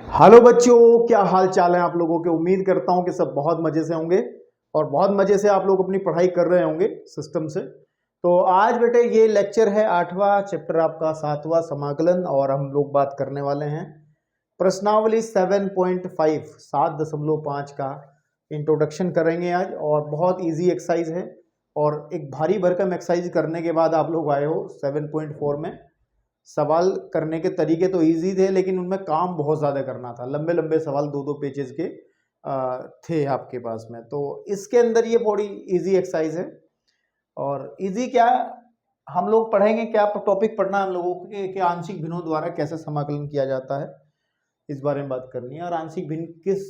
Hello बच्चों, क्या हाल चाल है आप लोगों के। उम्मीद करता हूं कि सब बहुत मजे से होंगे और बहुत मजे से आप लोग अपनी पढ़ाई कर रहे होंगे सिस्टम से। तो आज बेटे ये लेक्चर है 8वां चैप्टर आपका 7वां समाकलन, और हम लोग बात करने वाले हैं प्रश्नावली 7.5 7.5 का इंट्रोडक्शन करेंगे आज। और बहुत इजी एक्सरसाइज है और एक भारी भरकम एक्सरसाइज करने के बाद आप लोग आए हो 7.4 में। सवाल करने के तरीके तो इजी थे, लेकिन उनमें काम बहुत ज़्यादा करना था। लंबे लंबे सवाल 2-2 पेजेस के थे आपके पास में। तो इसके अंदर ये थोड़ी इजी एक्सरसाइज है। और इजी क्या, हम लोग पढ़ेंगे क्या टॉपिक पढ़ना है हम लोगों को कि आंशिक भिन्नों द्वारा कैसे समाकलन किया जाता है, इस बारे में बात करनी है। और आंशिक भिन्न किस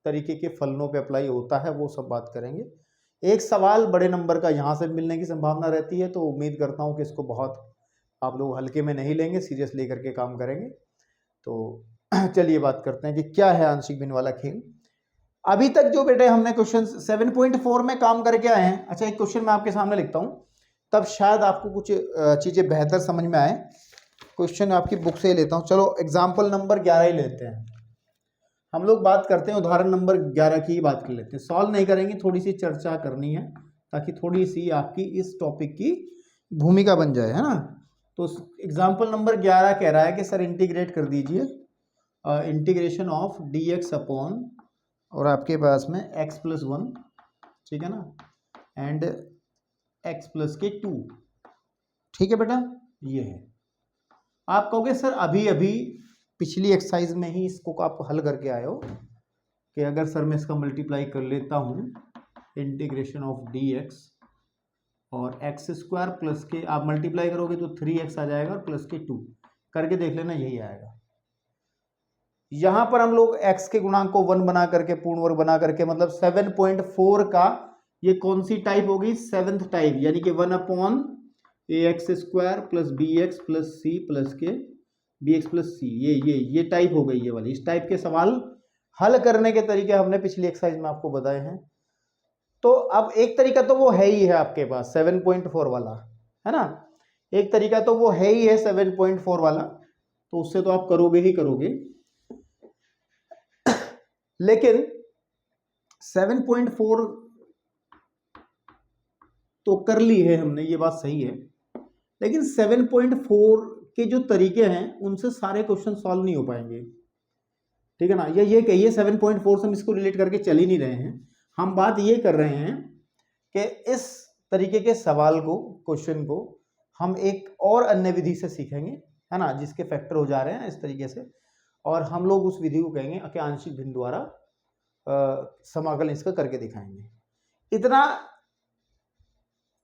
तरीके के फलनों पे अप्लाई होता है वो सब बात करेंगे। एक सवाल बड़े नंबर का यहाँ से मिलने की संभावना रहती है, तो उम्मीद करता हूँ कि इसको बहुत आप लोग हल्के में नहीं लेंगे, सीरियस लेकर के काम करेंगे। तो चलिए बात करते हैं कि क्या है आंशिक भिन्न वाला खेल। अभी तक जो बेटे हमने क्वेश्चन 7.4 में काम करके आए हैं। अच्छा, एक क्वेश्चन मैं आपके सामने लिखता हूं, तब शायद आपको कुछ चीजें बेहतर समझ में आए। क्वेश्चन आपकी बुक से लेता हूं। चलो एग्जाम्पल नंबर 11 ही लेते हैं। हम लोग बात करते हैं उदाहरण नंबर 11 की ही बात कर लेते हैं। सॉल्व नहीं करेंगे, थोड़ी सी चर्चा करनी है ताकि थोड़ी सी आपकी इस टॉपिक की भूमिका बन जाए, है ना। तो एग्जाम्पल नंबर 11 कह रहा है कि सर इंटीग्रेट कर दीजिए integration of D x upon, और आपके पास में x प्लस 1, ठीक है ना, एंड x प्लस के 2। ठीक है बेटा, ये है। आप कहोगे सर अभी अभी पिछली एक्सरसाइज में ही इसको आप हल करके आए हो कि अगर सर मैं इसका मल्टीप्लाई कर लेता हूँ इंटीग्रेशन ऑफ डी एक्स और एक्स स्क्वायर प्लस के, आप मल्टीप्लाई करोगे तो 3x आ जाएगा और प्लस के 2 करके देख लेना, यही आएगा। यहां पर हम लोग x के गुणांक को 1 बना करके, पूर्ण वर्ग बना करके, मतलब 7.4 का ये कौन सी टाइप होगी, 7th टाइप, यानी कि 1/ax² plus bx plus c plus के bx प्लस c, ये टाइप हो गई ये वाली। इस टाइप के सवाल हल करने के तरीके हमने पिछली एक्सरसाइज में आपको बताए हैं। तो अब एक तरीका तो वो है ही है आपके पास 7.4 वाला, है ना। एक तरीका तो वो है ही है 7.4 वाला, तो उससे तो आप करोगे ही करोगे। लेकिन 7.4 तो कर ली है हमने, ये बात सही है, लेकिन 7.4 के जो तरीके हैं उनसे सारे क्वेश्चन सॉल्व नहीं हो पाएंगे, ठीक है ना। ये कहिए 7.4 से हम इसको रिलेट करके चल ही नहीं रहे हैं। हम बात ये कर रहे हैं कि इस तरीके के सवाल को, क्वेश्चन को हम एक और अन्य विधि से सीखेंगे, है ना, जिसके फैक्टर हो जा रहे हैं इस तरीके से, और हम लोग उस विधि को कहेंगे कि आंशिक भिन्न द्वारा समाकलन इसका करके दिखाएंगे। इतना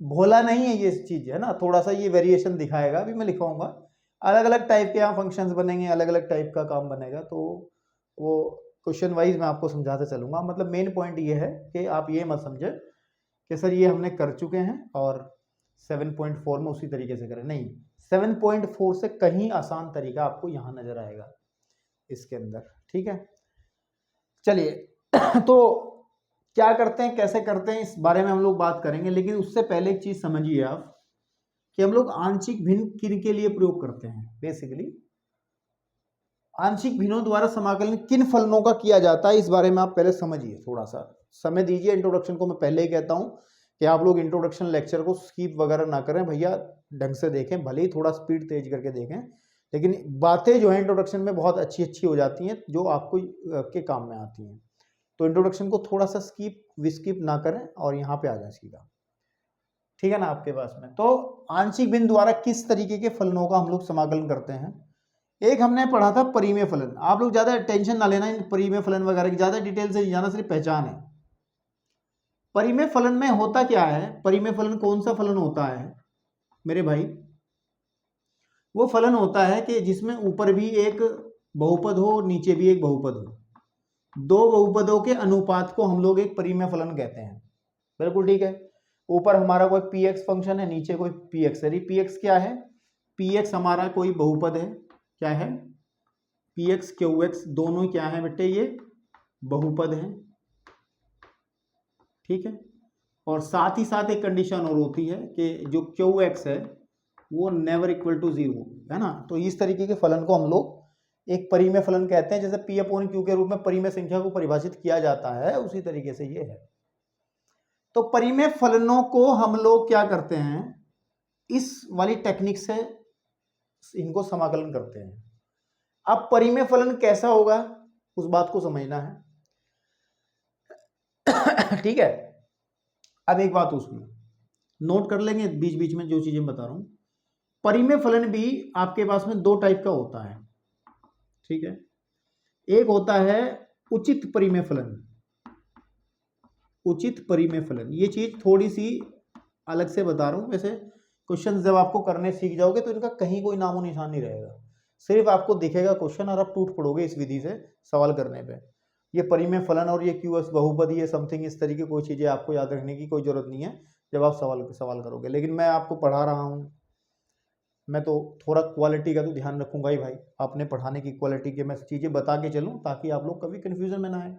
भोला नहीं है ये चीज, है ना, थोड़ा सा ये वेरिएशन दिखाएगा। अभी मैं लिखाऊंगा, अलग अलग टाइप के यहाँ फंक्शंस बनेंगे, अलग अलग टाइप का काम बनेगा, तो वो क्वेश्चन वाइज मैं आपको समझाते चलूंगा। मतलब मेन पॉइंट ये है कि आप ये मत समझे कि सर ये हमने कर चुके हैं और 7.4 में उसी तरीके से करें, नहीं। 7.4 से कहीं आसान तरीका आपको यहाँ नजर आएगा इसके अंदर, ठीक है। चलिए तो क्या करते हैं, कैसे करते हैं, इस बारे में हम लोग बात करेंगे। लेकिन उससे पहले एक चीज समझिए आप कि हम लोग आंशिक भिन्न किन के लिए प्रयोग करते हैं। बेसिकली आंशिक भिन्नों द्वारा समाकलन किन फलनों का किया जाता है, इस बारे में आप पहले समझिए, थोड़ा सा समय दीजिए। इंट्रोडक्शन को मैं पहले ही कहता हूं कि आप लोग इंट्रोडक्शन लेक्चर को स्किप वगैरह ना करें भैया, ढंग से देखें, भले ही थोड़ा स्पीड तेज करके देखें, लेकिन बातें जो है इंट्रोडक्शन में बहुत अच्छी अच्छी हो जाती हैं जो आपको के काम में आती हैं। तो इंट्रोडक्शन को थोड़ा सा विस्किप ना करें और यहाँ पे आ जाए सीधा, ठीक है ना, आपके पास में। तो आंशिक भिन्न द्वारा किस तरीके के फलनों का हम लोग समाकलन करते हैं। एक हमने पढ़ा था परिमेय फलन। आप लोग ज्यादा टेंशन ना लेना इन परिमेय फलन वगैरह की, ज्यादा डिटेल से नहीं जाना, सिर्फ पहचान है। परिमेय फलन में होता क्या है, परिमेय फलन कौन सा फलन होता है मेरे भाई, वो फलन होता है कि जिसमें ऊपर भी एक बहुपद हो और नीचे भी एक बहुपद हो। दो बहुपदों के अनुपात को हम लोग एक परिमेय फलन कहते हैं। बिल्कुल ठीक है। ऊपर हमारा कोई px फंक्शन है, नीचे कोई px है। px क्या है, px हमारा कोई बहुपद है, क्या है, px qx दोनों क्या है बेटे, ये बहुपद हैं, ठीक है। और साथ ही साथ एक कंडीशन और होती है कि जो qx है वो नेवर इक्वल टू 0, है ना। तो इस तरीके के फलन को हम लोग एक परिमेय फलन कहते हैं, जैसे P अपॉन Q के रूप में परिमेय संख्या को परिभाषित किया जाता है, उसी तरीके से ये है। तो परिमेय फलनों को हम लोग क्या करते हैं, इस वाली टेक्निक से इनको समाकलन करते हैं। अब परिमेय फलन कैसा होगा उस बात को समझना है। ठीक है, अब एक बात उसमें नोट कर लेंगे बीच बीच में जो चीजें बता रहा हूं। परिमेय फलन भी आपके पास में दो टाइप का होता है, ठीक है। एक होता है उचित परिमेय फलन। उचित परिमेय फलन, ये चीज थोड़ी सी अलग से बता रहा हूं। वैसे क्वेश्चन जब आपको करने सीख जाओगे तो इनका कहीं कोई नामो निशान नहीं रहेगा, सिर्फ आपको दिखेगा क्वेश्चन और आप टूट पड़ोगे इस विधि से सवाल करने पे। ये परिमेय फलन और ये QS बहुपद, ये समथिंग इस तरीके कोई चीजें आपको याद रखने की कोई जरूरत नहीं है जब आप सवाल करोगे। लेकिन मैं आपको पढ़ा रहा हूं, मैं तो थोड़ा क्वालिटी का तो ध्यान रखूंगा ही भाई, आपने पढ़ाने की क्वालिटी के मैं चीजें बता के चलूं ताकि आप लोग कभी कंफ्यूजन में ना आए।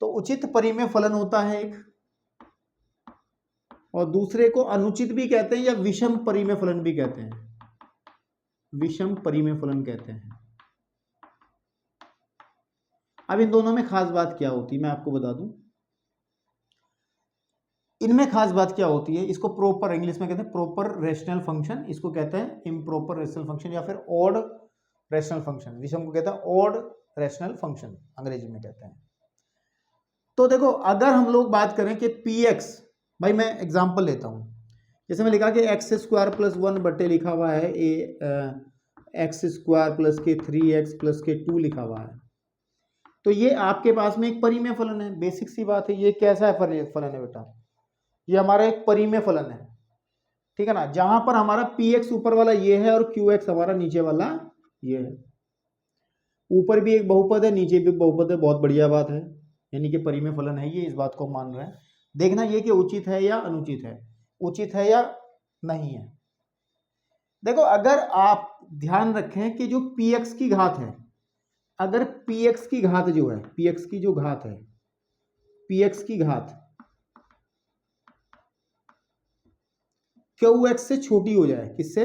तो उचित परिमेय फलन होता है एक, और दूसरे को अनुचित भी कहते हैं या विषम परिमेय फलन भी कहते हैं। विषम परिमेय फलन कहते हैं। अब इन दोनों में खास बात क्या होती है मैं आपको बता दूं। इनमें खास बात क्या होती है, इसको प्रॉपर इंग्लिश में कहते हैं प्रॉपर रेशनल फंक्शन, इसको कहते हैं इम्प्रॉपर रेशनल फंक्शन या फिर ऑड रेशनल फंक्शन। विषम को कहते हैं ऑड रेशनल फंक्शन, अंग्रेजी में कहते हैं। तो देखो, अगर हम लोग बात करें कि Px, भाई मैं एग्जांपल लेता हूं, जैसे मैं लिखा कि x² + 1 बटे लिखा हुआ है x² + के 3x + के 2 लिखा हुआ है। तो ये आपके पास में एक परिमेय फलन है, बेसिक सी बात है। ये कैसा है फलन है बेटा, ये हमारा एक परिमेय फलन है, ठीक है ना। जहां पर हमारा Px ऊपर वाला ये है और Qx हमारा नीचे वाला ये है। ऊपर भी एक बहुपद है, नीचे भी बहुपद है, बहुत बढ़िया बात है, यानी कि परिमेय फलन है ये, इस बात को मान रहे हैं। देखना ये कि उचित है या अनुचित है, उचित है या नहीं है। देखो, अगर आप ध्यान रखें कि जो Px की घात है, अगर Px की घात जो है, Px की जो घात है, Px की घात Qx से छोटी हो जाए, किससे,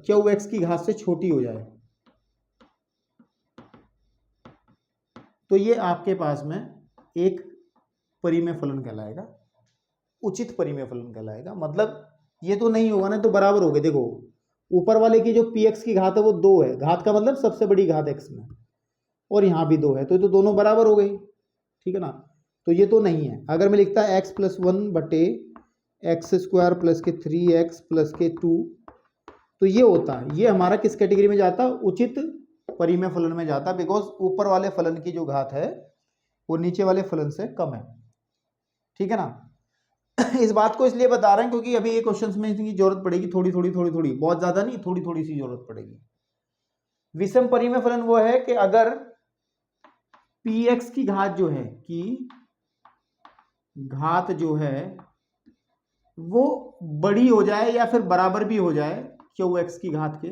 Qx की घात से छोटी हो जाए, तो ये आपके पास में एक परिमेय फलन कहलाएगा, उचित परिमेय फलन कहलाएगा। मतलब ये तो नहीं होगा ना, तो बराबर हो गए। देखो, ऊपर वाले की जो Px की घात है वो 2 है, घात का मतलब सबसे बड़ी घात x में, और यहाँ भी 2 है, तो दोनों बराबर हो गई, ठीक है ना। तो ये तो नहीं है। अगर मैं लिखता है x + 1 बटे x² + के 3x + के 2, तो ये होता है, ये हमारा किस कैटेगरी में जाता है, उचित परिमेय फलन में जाता है, बिकॉज ऊपर वाले फलन की जो घात है वो नीचे वाले फलन से कम है, ठीक है ना। इस बात को इसलिए बता रहे हैं क्योंकि अभी ये क्वेश्चंस में इसकी जरूरत पड़ेगी, थोड़ी थोड़ी, बहुत ज्यादा नहीं, थोड़ी थोड़ी सी जरूरत पड़ेगी। विषम परिमेय फलन वो है कि अगर Px की घात जो है, की घात जो है वो बड़ी हो जाए या फिर बराबर भी हो जाए Qx की घात के,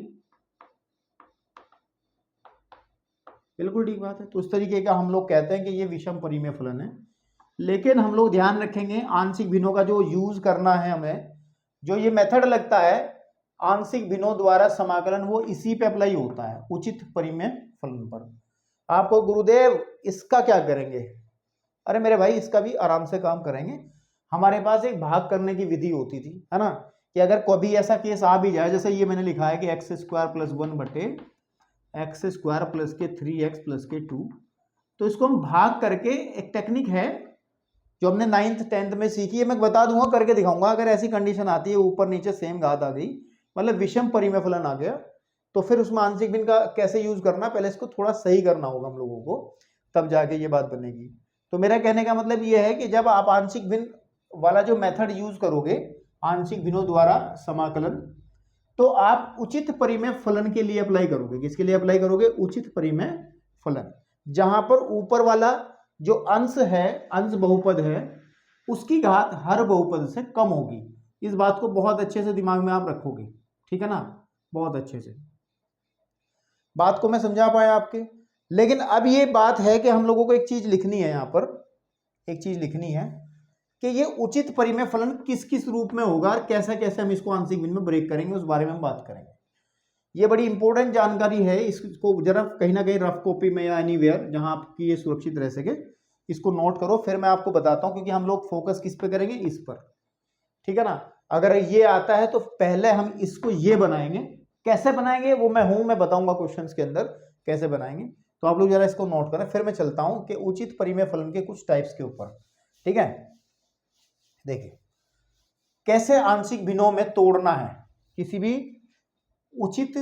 बिल्कुल ठीक बात है। तो उस तरीके का हम लोग कहते हैं कि ये विषम परिमेय फलन है। लेकिन हम लोग ध्यान रखेंगे आंशिक भिन्नों का जो यूज करना है हमें, जो ये मेथड लगता है आंशिक भिन्नों द्वारा समाकलन, वो इसी पे अप्लाई होता है, उचित परिमेय फलन पर। आपको गुरुदेव इसका क्या करेंगे, अरे मेरे भाई इसका भी आराम से काम करेंगे। हमारे पास एक भाग करने की विधि होती थी, है ना, कि अगर कभी ऐसा केस आ भी जाए, जैसे ये मैंने लिखा है कि x² + 1 बटे x² + के 3x + के 2, तो इसको हम भाग करके, एक टेक्निक है जो हमने 9th 10th में सीखी है, मैं बता दूंगा, करके दिखाऊंगा। अगर ऐसी कंडीशन आती है ऊपर नीचे सेम घात आ गई, मतलब विषम परिमेय फलन आ गया, तो फिर उसमें आंशिक भिन्न का कैसे यूज करना, पहले इसको थोड़ा सही करना होगा हम लोगों को, तब जाके ये बात बनेगी। तो मेरा कहने का मतलब ये है कि जब आप आंशिक भिन्न वाला जो मेथड यूज करोगे, आंशिक भिन्नों द्वारा समाकलन, तो आप उचित परिमेय फलन के लिए अप्लाई करोगे। किसके लिए अप्लाई करोगे, उचित परिमेय फलन, जहां पर ऊपर वाला जो अंश है, अंश बहुपद है, उसकी घात हर बहुपद से कम होगी। इस बात को बहुत अच्छे से दिमाग में आप रखोगे, ठीक है ना, बहुत अच्छे से। बात को मैं समझा पाया आपके। लेकिन अब ये बात है कि हम लोगों को एक चीज लिखनी है, यहां पर एक चीज लिखनी है कि ये उचित परिमेय फलन किस किस रूप में होगा और कैसे कैसे हम इसको आंशिक भिन्न में ब्रेक करेंगे, उस बारे में हम बात करेंगे। ये बड़ी इंपॉर्टेंट जानकारी है, इसको जरा कहीं ना कहीं रफ कॉपी में या एनीवेयर जहां आपकी ये सुरक्षित रह सके इसको नोट करो, फिर मैं आपको बताता हूं, क्योंकि हम लोग फोकस किस पे करेंगे, इस पर, ठीक है ना। अगर ये आता है तो पहले हम इसको ये बनाएंगे, कैसे बनाएंगे वो मैं बताऊंगा क्वेश्चंस के अंदर कैसे बनाएंगे। तो आप लोग जरा इसको नोट करें, फिर मैं चलता हूं कि उचित परिमेय फलन के कुछ टाइप्स के ऊपर, ठीक है। देखिए कैसे आंशिक भिन्नों में तोड़ना है किसी भी उचित,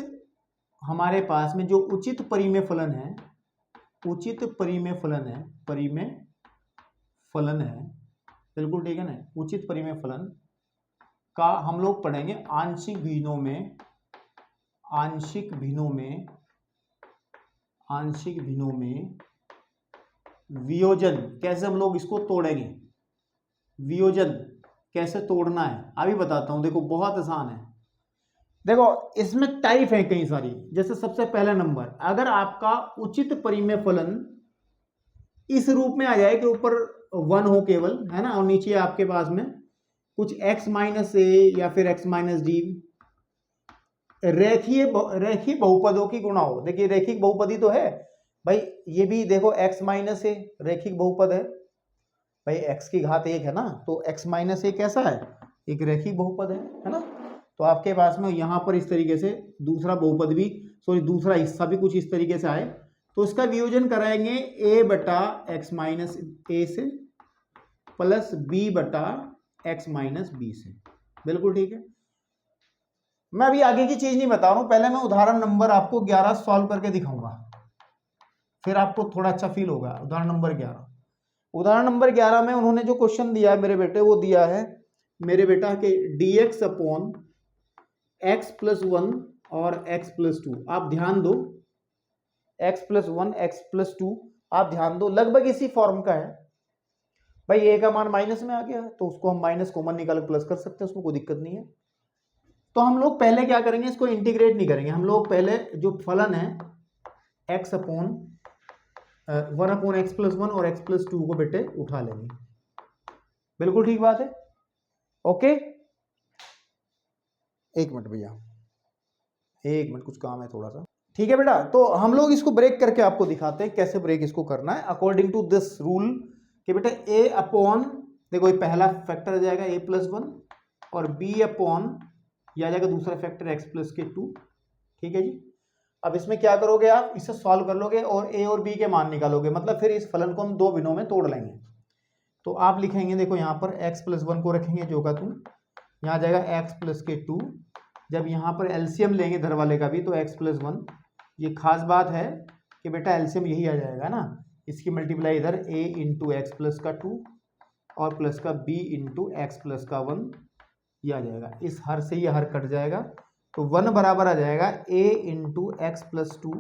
हमारे पास में जो उचित परिमेय फलन है, उचित परिमेय फलन है, परिमेय फलन है, बिल्कुल ठीक है ना, उचित परिमेय फलन का हम लोग पढ़ेंगे आंशिक भिन्नों में, आंशिक भिन्नों में, आंशिक भिन्नों में वियोजन कैसे हम लोग इसको तोड़ेंगे, वियोजन कैसे तोड़ना है अभी बताता हूं। देखो बहुत आसान है, देखो इसमें टाइप है कई सारी। जैसे सबसे पहला नंबर, अगर आपका उचित परिमेय फलन इस रूप में आ जाए कि ऊपर 1 हो केवल, है ना, और नीचे आपके पास में कुछ x माइनस ए या फिर x माइनस डी, रेखीय बहुपदों की गुणा हो। देखिए रेखिक बहुपदी तो है भाई, ये भी देखो x माइनस ए रेखिक बहुपद है भाई, x की घात 1 है ना, तो x माइनस ए कैसा है, एक रेखिक बहुपद है ना। तो आपके पास में यहां पर इस तरीके से दूसरा बहुपद भी, सॉरी दूसरा हिस्सा भी कुछ इस तरीके से आए, तो इसका वियोजन कराएंगे a बटा x माइनस ए से प्लस b बटा x माइनस बी से, बिल्कुल ठीक है। मैं अभी आगे की चीज नहीं बता रहा हूं, पहले मैं उदाहरण नंबर आपको 11 सॉल्व करके दिखाऊंगा, फिर आपको थोड़ा अच्छा फील होगा। उदाहरण नंबर 11, उदाहरण नंबर 11 में उन्होंने जो क्वेश्चन दिया है मेरे बेटे, वो दिया है मेरे बेटा के dx अपॉन x प्लस 1 और x प्लस 2। आप ध्यान दो, x प्लस 1 x प्लस 2, आप ध्यान दो लगभग इसी फॉर्म का है भाई। a का मान माइनस में आ गया तो उसको हम माइनस कॉमन निकाल प्लस कर सकते हैं, उसमें कोई दिक्कत नहीं है। तो हम लोग पहले क्या करेंगे, इसको इंटीग्रेट नहीं करेंगे, हम लोग पहले जो फलन है x upon 1 upon x plus 1 और x प्लस 2 को बेटे उठा लेंगे, बिल्कुल ठीक बात है। ओके एक मिनट भैया, एक मिनट कुछ काम है थोड़ा सा, ठीक है बेटा। तो हम लोग इसको ब्रेक करके आपको दिखाते हैं कैसे ब्रेक इसको करना है अकॉर्डिंग टू दिस रूल कि बेटा a अपॉन, देखो ये पहला फैक्टर आ जाएगा a प्लस 1 और b अपॉन यह आ जाएगा दूसरा फैक्टर x प्लस के 2, ठीक है जी। अब इसमें क्या करोगे आप, इसे सॉल्व कर लोगे और a और b के मान निकालोगे, मतलब फिर इस फलन को हम दो भिन्नों में तोड़ लेंगे। तो आप लिखेंगे, देखो यहाँ पर x प्लस 1 को रखेंगे जो का तुम, यहाँ जाएगा x प्लस के 2, जब यहाँ पर एलसीएम लेंगे घर वाले का भी तो x प्लस 1, ये खास बात है कि बेटा एलसीएम यही आ जाएगा ना, इसकी मल्टीप्लाई इधर a इंटू एक्स प्लस का 2 और प्लस का b इंटू एक्स प्लस का 1, ये आ जाएगा, इस हर से ये हर कट जाएगा, तो 1 बराबर आ जाएगा a इंटू एक्स प्लस 2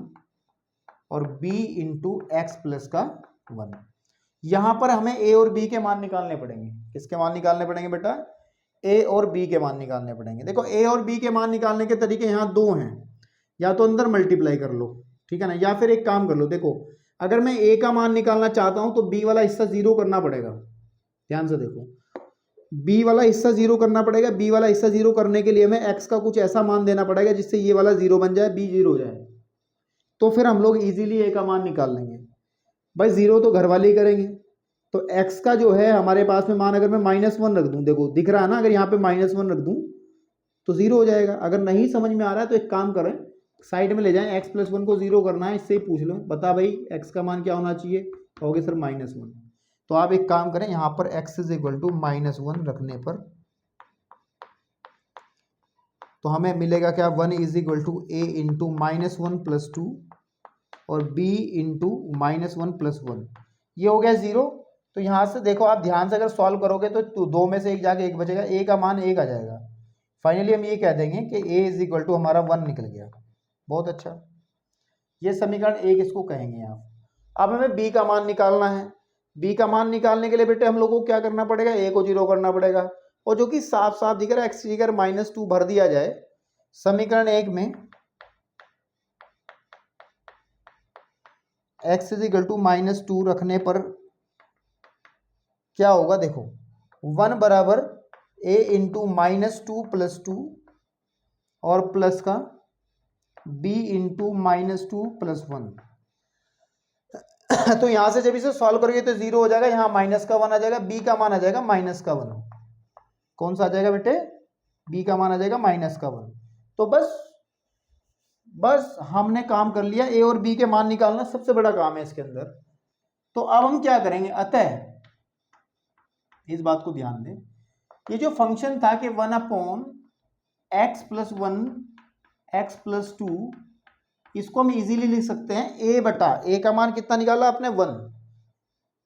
और b इंटू एक्स प्लस का 1। यहाँ पर हमें a और b के मान निकालने पड़ेंगे, किसके मान निकालने पड़ेंगे बेटा, a और b के मान निकालने पड़ेंगे। देखो a और b के मान निकालने के तरीके यहाँ दो हैं, या तो अंदर मल्टीप्लाई कर लो, ठीक है ना, या फिर एक काम कर लो, देखो अगर मैं a का मान निकालना चाहता हूं तो b वाला हिस्सा जीरो करना पड़ेगा, ध्यान से देखो b वाला हिस्सा जीरो करना पड़ेगा। b वाला हिस्सा जीरो करने के लिए हमें x का कुछ ऐसा मान देना पड़ेगा जिससे ये वाला जीरो बन जाए, b जीरो हो जाए, तो फिर हम लोग इजीली a का मान निकाल लेंगे। भाई जीरो तो घर वाले ही करेंगे, तो x का जो है हमारे पास में मान अगर मैं -1 रख दूं, देखो दिख रहा है ना, अगर यहाँ पे -1 रख दूं तो जीरो हो जाएगा। अगर नहीं समझ में आ रहा है तो एक काम करें, साइड में ले जाएं, x प्लस 1 को जीरो करना है, इससे ही पूछ लो, बता भाई x का मान क्या होना चाहिए, कहोगे सर -1। तो आप एक काम करें, यहाँ पर x इज इक्वल टू -1 रखने पर तो हमें मिलेगा क्या, 1 is equal to a into -1 plus 2 और b इंटू -1 प्लस 1, ये हो गया जीरो। तो यहाँ से देखो आप ध्यान से अगर सॉल्व करोगे तो दो में से एक जाके एक बचेगा, a का मान 1 आ जाएगा। फाइनली हम ये कह देंगे कि a इज इक्वल टू हमारा 1 निकल गया, बहुत अच्छा, ये समीकरण 1 इसको कहेंगे आप। अब हमें b का मान निकालना है, b का मान निकालने के लिए बेटे हम लोगों को क्या करना पड़ेगा, a को जीरो करना पड़ेगा, और जो कि साफ साफ दिख रहा है, x फिगर -2 भर दिया जाए समीकरण 1 में, x इज इक्वल टू -2 रखने पर क्या होगा, देखो 1 बराबर a इंटू -2 प्लस 2 और प्लस का b इंटू -2 + 1। तो यहां से जब इसे सॉल्व करोगे तो 0 हो जाएगा, यहाँ -1 आ जाएगा, b का मान आ जाएगा -1। कौन सा आ जाएगा बेटे? b का मान आ जाएगा -1। तो बस हमने काम कर लिया, a और b के मान निकालना सबसे बड़ा काम है इसके अंदर। तो अब हम क्या करेंगे, अतः इस बात को ध्यान दें, ये जो फंक्शन था कि 1/x + 1 x + 2, इसको हम इजीली लिख सकते हैं a का मान कितना निकाला आपने 1,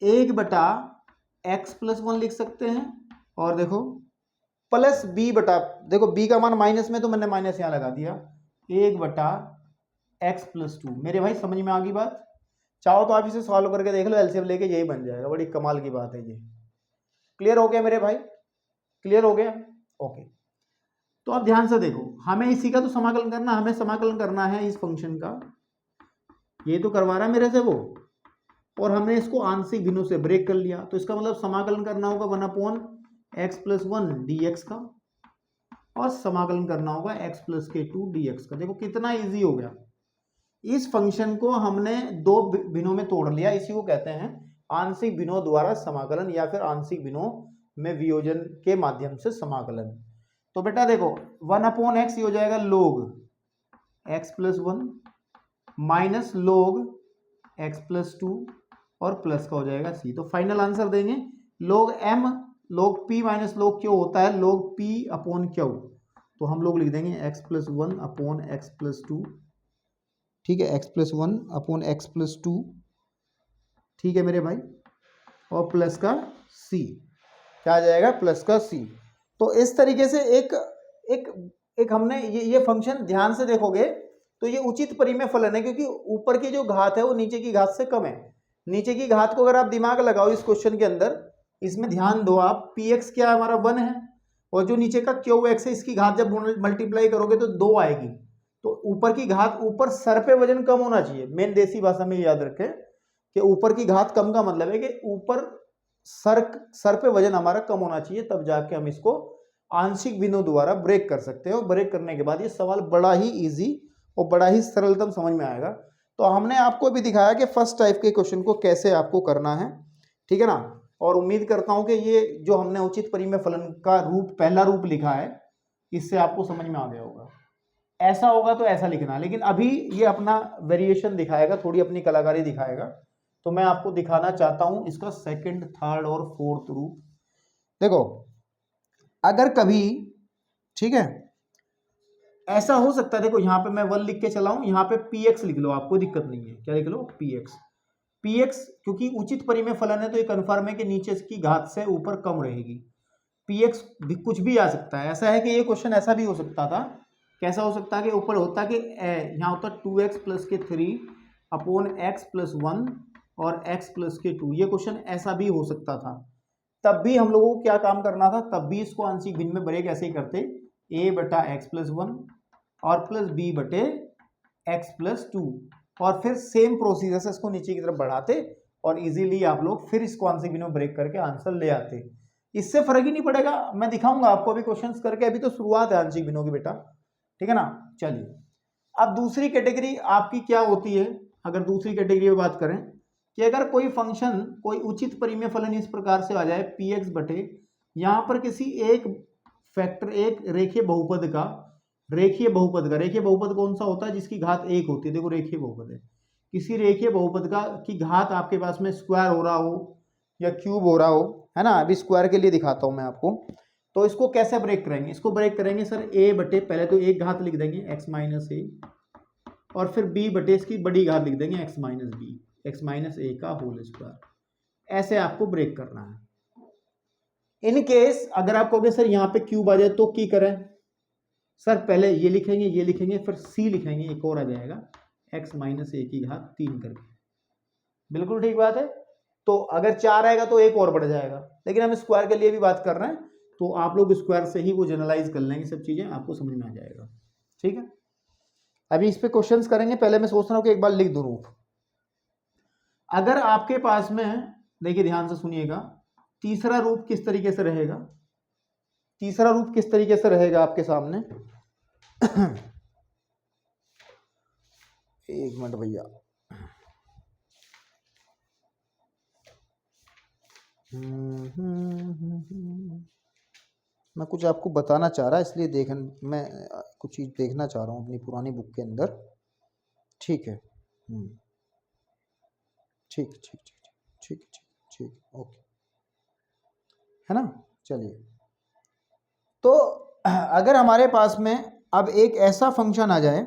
1/x + 1 लिख सकते हैं, और देखो प्लस देखो b का मान माइनस में, तो मैंने माइनस यहाँ लगा दिया, 1/x + 2। मेरे भाई समझ में आ गई बात? चाहो तो आप इसे सॉल्व करके देख लो, एलसीएम लेके यही बन जाएगा। बड़ी कमाल की बात है ये। क्लियर हो गया मेरे भाई? क्लियर हो गया? ओके। तो अब ध्यान से देखो, हमें इसी का तो समाकलन करना, हमें समाकलन करना है इस फंक्शन का। ये तो करवा रहा है मेरे से वो, और हमने इसको आंशिक भिन्नों से ब्रेक कर लिया, तो इसका मतलब समाकलन करना होगा 1/x + 1 dx का, और समाकलन करना होगा x + k2 dx का। देखो कितना इजी हो गया। इस फंक्शन को हमने दो भिन्नों में तोड़ लिया, इसी को कहते हैं आंशिक भिन्नों द्वारा समाकलन, या फिर आंशिक भिन्नों में वियोजन के माध्यम से समाकलन। तो बेटा देखो 1/x ये हो जाएगा log x + 1 minus log x + 2 और प्लस का हो जाएगा c। तो फाइनल आंसर देंगे log m log p minus log q होता है log p/q। तो हम लोग लिख देंगे x + 1/x + 2, ठीक है, x + 1/x + 2, ठीक है मेरे भाई, और प्लस का c। क्या आ जाएगा? प्लस का c। तो इस तरीके से एक हमने ये फंक्शन ध्यान से देखोगे तो ये उचित परिमेय फलन है, क्योंकि ऊपर की जो घात है वो नीचे की घात से कम है। नीचे की घात को अगर आप दिमाग लगाओ इस क्वेश्चन के अंदर, इसमें ध्यान दो आप, px क्या हमारा 1 है, और जो नीचे का qx है इसकी घात जब मल्टीप्लाई करोगे तो 2 आएगी। तो ऊपर की घात, ऊपर सर पे वजन कम होना चाहिए। मेन देसी भाषा में याद रखें कि ऊपर की घात कम का मतलब है कि ऊपर सर पे वजन हमारा कम होना चाहिए, तब जाके हम इसको आंशिक भिन्नों द्वारा ब्रेक कर सकते हैं। और ब्रेक करने के बाद ये सवाल बड़ा ही इजी और बड़ा ही सरलतम समझ में आएगा। तो हमने आपको भी दिखाया कि फर्स्ट टाइप के क्वेश्चन को कैसे आपको करना है, ठीक है ना। और उम्मीद करता हूं कि ये जो हमने उचित परिमेय फलन का रूप, पहला रूप लिखा है, इससे आपको समझ में आ गया होगा। ऐसा होगा तो ऐसा लिखना, लेकिन अभी ये अपना वेरिएशन दिखाएगा, थोड़ी अपनी कलाकारी दिखाएगा। तो मैं आपको दिखाना चाहता हूं इसका सेकंड, थर्ड और फोर्थ रूप। देखो अगर कभी, ठीक है, ऐसा हो सकता है, देखो यहाँ पे मैं 1 लिख के चला हूं, यहाँ पे px लिख लो, आपको दिक्कत नहीं है। क्या लिख लो? px, क्योंकि उचित परिमेय फलन है तो ये कन्फर्म है कि नीचे की घात से ऊपर कम रहेगी। px भी कुछ भी आ सकता है। ऐसा है कि ये क्वेश्चन ऐसा भी हो सकता था, कैसा हो सकता है कि ऊपर होता कि यहाँ होता 2x + k3/x + 1 और x + k2। ये क्वेश्चन ऐसा भी हो सकता था। तब भी हम लोगों को क्या काम करना था, तब भी इसको आंशिक भिन्न में ब्रेक ऐसे ही करते, a/x + 1 और प्लस b/x + 2, और फिर सेम प्रोसीजर से इसको नीचे की तरफ बढ़ाते और इजीली आप लोग फिर इसको आंशिक भिन्न में ब्रेक करके आंसर ले आते। इससे फर्क ही नहीं पड़ेगा, मैं दिखाऊंगा आपको अभी क्वेश्चंस करके। अभी तो शुरुआत है आंशिक भिन्नों की बेटा, ठीक है ना। चलिए अब दूसरी कैटेगरी आपकी क्या होती है। अगर दूसरी कैटेगरी में बात करें कि अगर कोई फंक्शन, कोई उचित परिमेय फलन इस प्रकार से आ जाए px बटे, यहां पर किसी एक फैक्टर, एक रेखीय बहुपद का, रेखीय बहुपद कौन सा होता है? जिसकी घात 1 होती है। देखो रेखीय बहुपद है, किसी रेखीय बहुपद का की घात आपके पास में स्क्वायर हो रहा हो या क्यूब हो रहा हो, है ना। अभी स्क्वायर के लिए दिखाता हूं मैं आपको। तो इसको कैसे ब्रेक करेंगे? इसको ब्रेक करेंगे सर a बटे, पहले तो एक घात लिख देंगे x - a, और फिर b बटे इसकी बड़ी घात लिख देंगे x - b, x - a का होल स्क्वायर। ऐसे आपको ब्रेक करना है। इन केस अगर आप कहोगे सर यहाँ पे क्यूब आ जाए तो की करें? सर पहले ये लिखेंगे फिर c लिखेंगे, एक और आ जाएगा x - a की घात 3 करके। बिल्कुल ठीक बात है। तो अगर 4 आएगा तो एक और बढ़ जाएगा, लेकिन हम स्क्वायर के लिए भी बात कर रहे हैं, तो आप लोग स्क्वायर से ही वो जनरलाइज कर लेंगे, सब चीजें आपको समझ में आ जाएगा, ठीक है। अभी इस पे क्वेश्चंस करेंगे। पहले मैं सोच रहा हूं कि एक बार लिख दूं रूप। अगर आपके पास में, देखिए ध्यान से सुनिएगा, तीसरा रूप किस तरीके से रहेगा, तीसरा रूप किस तरीके से रहेगा आपके सामने। एक मिनट भैया। मैं कुछ आपको बताना चाह रहा इसलिए मैं कुछ चीज़ देखना चाह रहा हूँ अपनी पुरानी बुक के अंदर। ठीक है। ठीक ठीक ठीक ठीक ठीक ठीक ओके, है ना। चलिए, तो अगर हमारे पास में अब एक ऐसा फंक्शन आ जाए,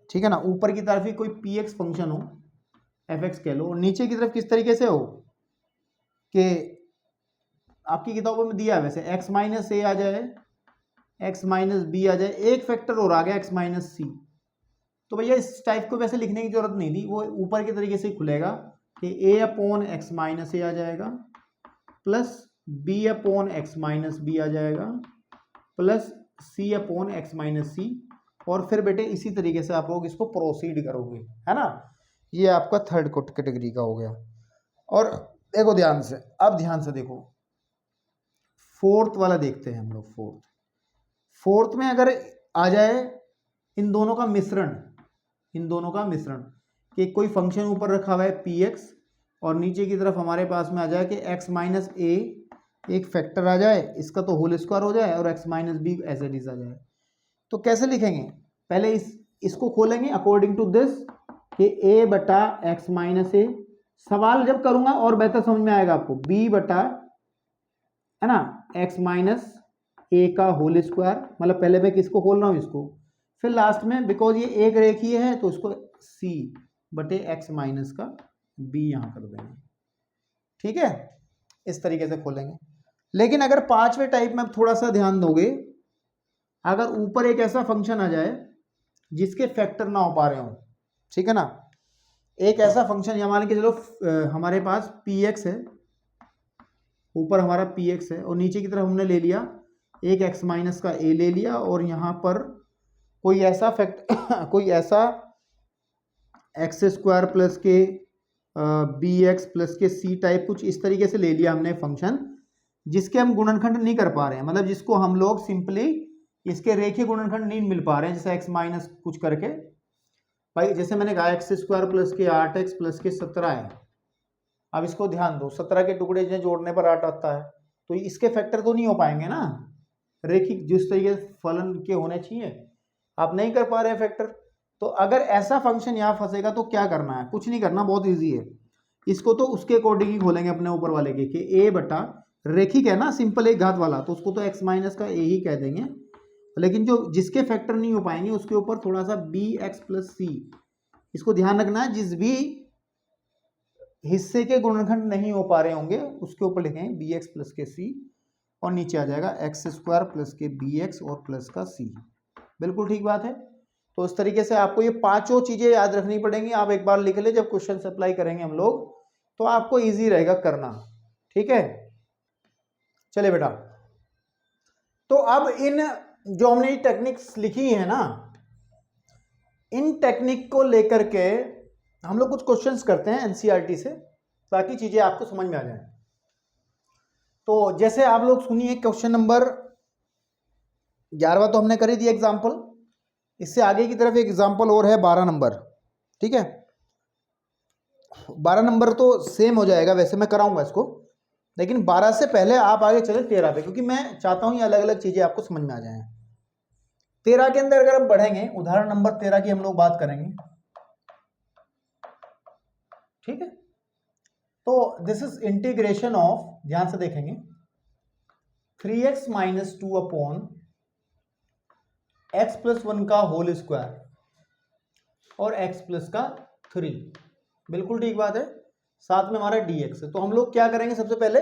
ठीक है ना, ऊपर की तरफ ही कोई पी एक्स फंक्शन हो, एफ एक्स कह लो, और नीचे की तरफ किस तरीके से हो कि आपकी किताबों में दिया है वैसे एक्स माइनस ए आ जाए, एक्स माइनस बी आ जाए, एक फैक्टर और आ गया एक्स माइनस सी। तो भैया इस टाइप को वैसे लिखने की जरूरत नहीं थी, वो ऊपर के तरीके से खुलेगा कि A upon X minus A आ जाएगा plus B upon X minus B आ जाएगा plus C upon X minus C, और फिर बेटे इसी तरीके से आप लोग इसको प्रोसीड करोगे, है ना। ये आपका थर्ड कैटेगरी का हो गया। और देखो ध्यान से, अब ध्यान से देखो, फोर्थ वाला देखते हैं हम लोग। फोर्थ में अगर आ जाए इन दोनों का मिश्रण, इन दोनों का मिश्रण कि कोई फंक्शन ऊपर रखा हुआ है पी एक्स और नीचे की तरफ हमारे पास में आ जाए कि एक्स माइनस ए एक फैक्टर आ जाए, इसका तो होल स्क्वायर हो जाए, और X minus B as it is आ जाए। तो कैसे लिखेंगे, पहले इसको खोलेंगे अकॉर्डिंग टू दिस कि ए बटा एक्स माइनस ए, सवाल जब करूंगा और बेहतर समझ में आएगा आपको, बी बटा, है ना, एक्स माइनस ए का होल स्क्वायर, मतलब पहले मैं किसको खोल रहा हूं, इसको, फिर लास्ट में बिकॉज ये एक रेखीय है तो इसको सी बटे एक्स माइनस का बी यहां कर देंगे। ठीक है, इस तरीके से खोलेंगे। लेकिन अगर पांचवें टाइप में थोड़ा सा ध्यान दोगे, अगर ऊपर एक ऐसा फंक्शन आ जाए जिसके फैक्टर ना हो पा रहे हो, ठीक है ना, एक ऐसा फंक्शन या मान के चलो हमारे पास पी एक्स है, ऊपर हमारा पी एक्स है और नीचे की तरफ हमने ले लिया एक एक्स माइनस का ए ले लिया, और यहां पर कोई ऐसा कोई ऐसा एक्स स्क्वायर प्लस के बी एक्स प्लस के सी टाइप कुछ इस तरीके से ले लिया हमने फंक्शन, जिसके हम गुणनखंड नहीं कर पा रहे हैं, मतलब जिसको हम लोग सिंपली इसके रेखीय गुणनखंड नहीं मिल पा रहे हैं, जैसे एक्स माइनस कुछ करके, भाई जैसे मैंने कहा एक्स स्क्वायर प्लस के 8x प्लस के 17 है। अब इसको ध्यान दो, 17 के टुकड़े जो जोड़ने पर 8 आता है, तो इसके फैक्टर तो नहीं हो पाएंगे ना, रेखिक जिस तरीके से फलन के होने चाहिए, आप नहीं कर पा रहे हैं फैक्टर। तो अगर ऐसा फंक्शन यहाँ फंसेगा तो क्या करना है, कुछ नहीं करना, बहुत इजी है। इसको तो उसके अकॉर्डिंग ही खोलेंगे अपने ऊपर वाले के कि ए बटा, रेखिक है ना, सिंपल एक घात वाला, तो उसको तो एक्स माइनस का ए ही कह देंगे, लेकिन जो जिसके फैक्टर नहीं हो पाएंगे उसके ऊपर थोड़ा सा बी एक्स प्लस सी, इसको ध्यान रखना है, जिस भी हिस्से के गुणनखंड नहीं हो पा रहे होंगे उसके ऊपर लिखेंगे बी एक्स प्लस के सी, और नीचे आ जाएगा एक्स स्क्वायर प्लस के बी एक्स और प्लस का सी। बिल्कुल ठीक बात है। तो इस तरीके से आपको ये पांचों चीजें याद रखनी पड़ेंगी, आप एक बार लिख ले, जब क्वेश्चन अप्लाई करेंगे हम लोग तो आपको इजी रहेगा करना। ठीक है, चलिए बेटा, तो अब इन जो हमने ये टेक्निक्स लिखी है ना, इन टेक्निक को लेकर के हम लोग कुछ क्वेश्चंस करते हैं एनसीईआरटी से, ताकि चीजें आपको समझ में आ जाए। तो जैसे आप लोग सुनिए, क्वेश्चन नंबर 11वां तो हमने कर ही दिया एग्जाम्पल, इससे आगे की तरफ एक एग्जाम्पल और है 12 नंबर। ठीक है, 12 नंबर तो सेम हो जाएगा, वैसे मैं कराऊंगा इसको, लेकिन 12 से पहले आप आगे चले 13 पे, क्योंकि मैं चाहता हूं ये अलग अलग चीजें आपको समझ में आ जाए। 13 के अंदर अगर हम बढ़ेंगे, उदाहरण नंबर 13 की हम लोग बात करेंगे। ठीक है, तो दिस इज इंटीग्रेशन ऑफ, ध्यान से देखेंगे, 3x minus 2 upon x plus 1 का होल स्क्वायर और x प्लस का 3, बिल्कुल ठीक बात है, साथ में हमारा dx है। तो हम लोग क्या करेंगे, सबसे पहले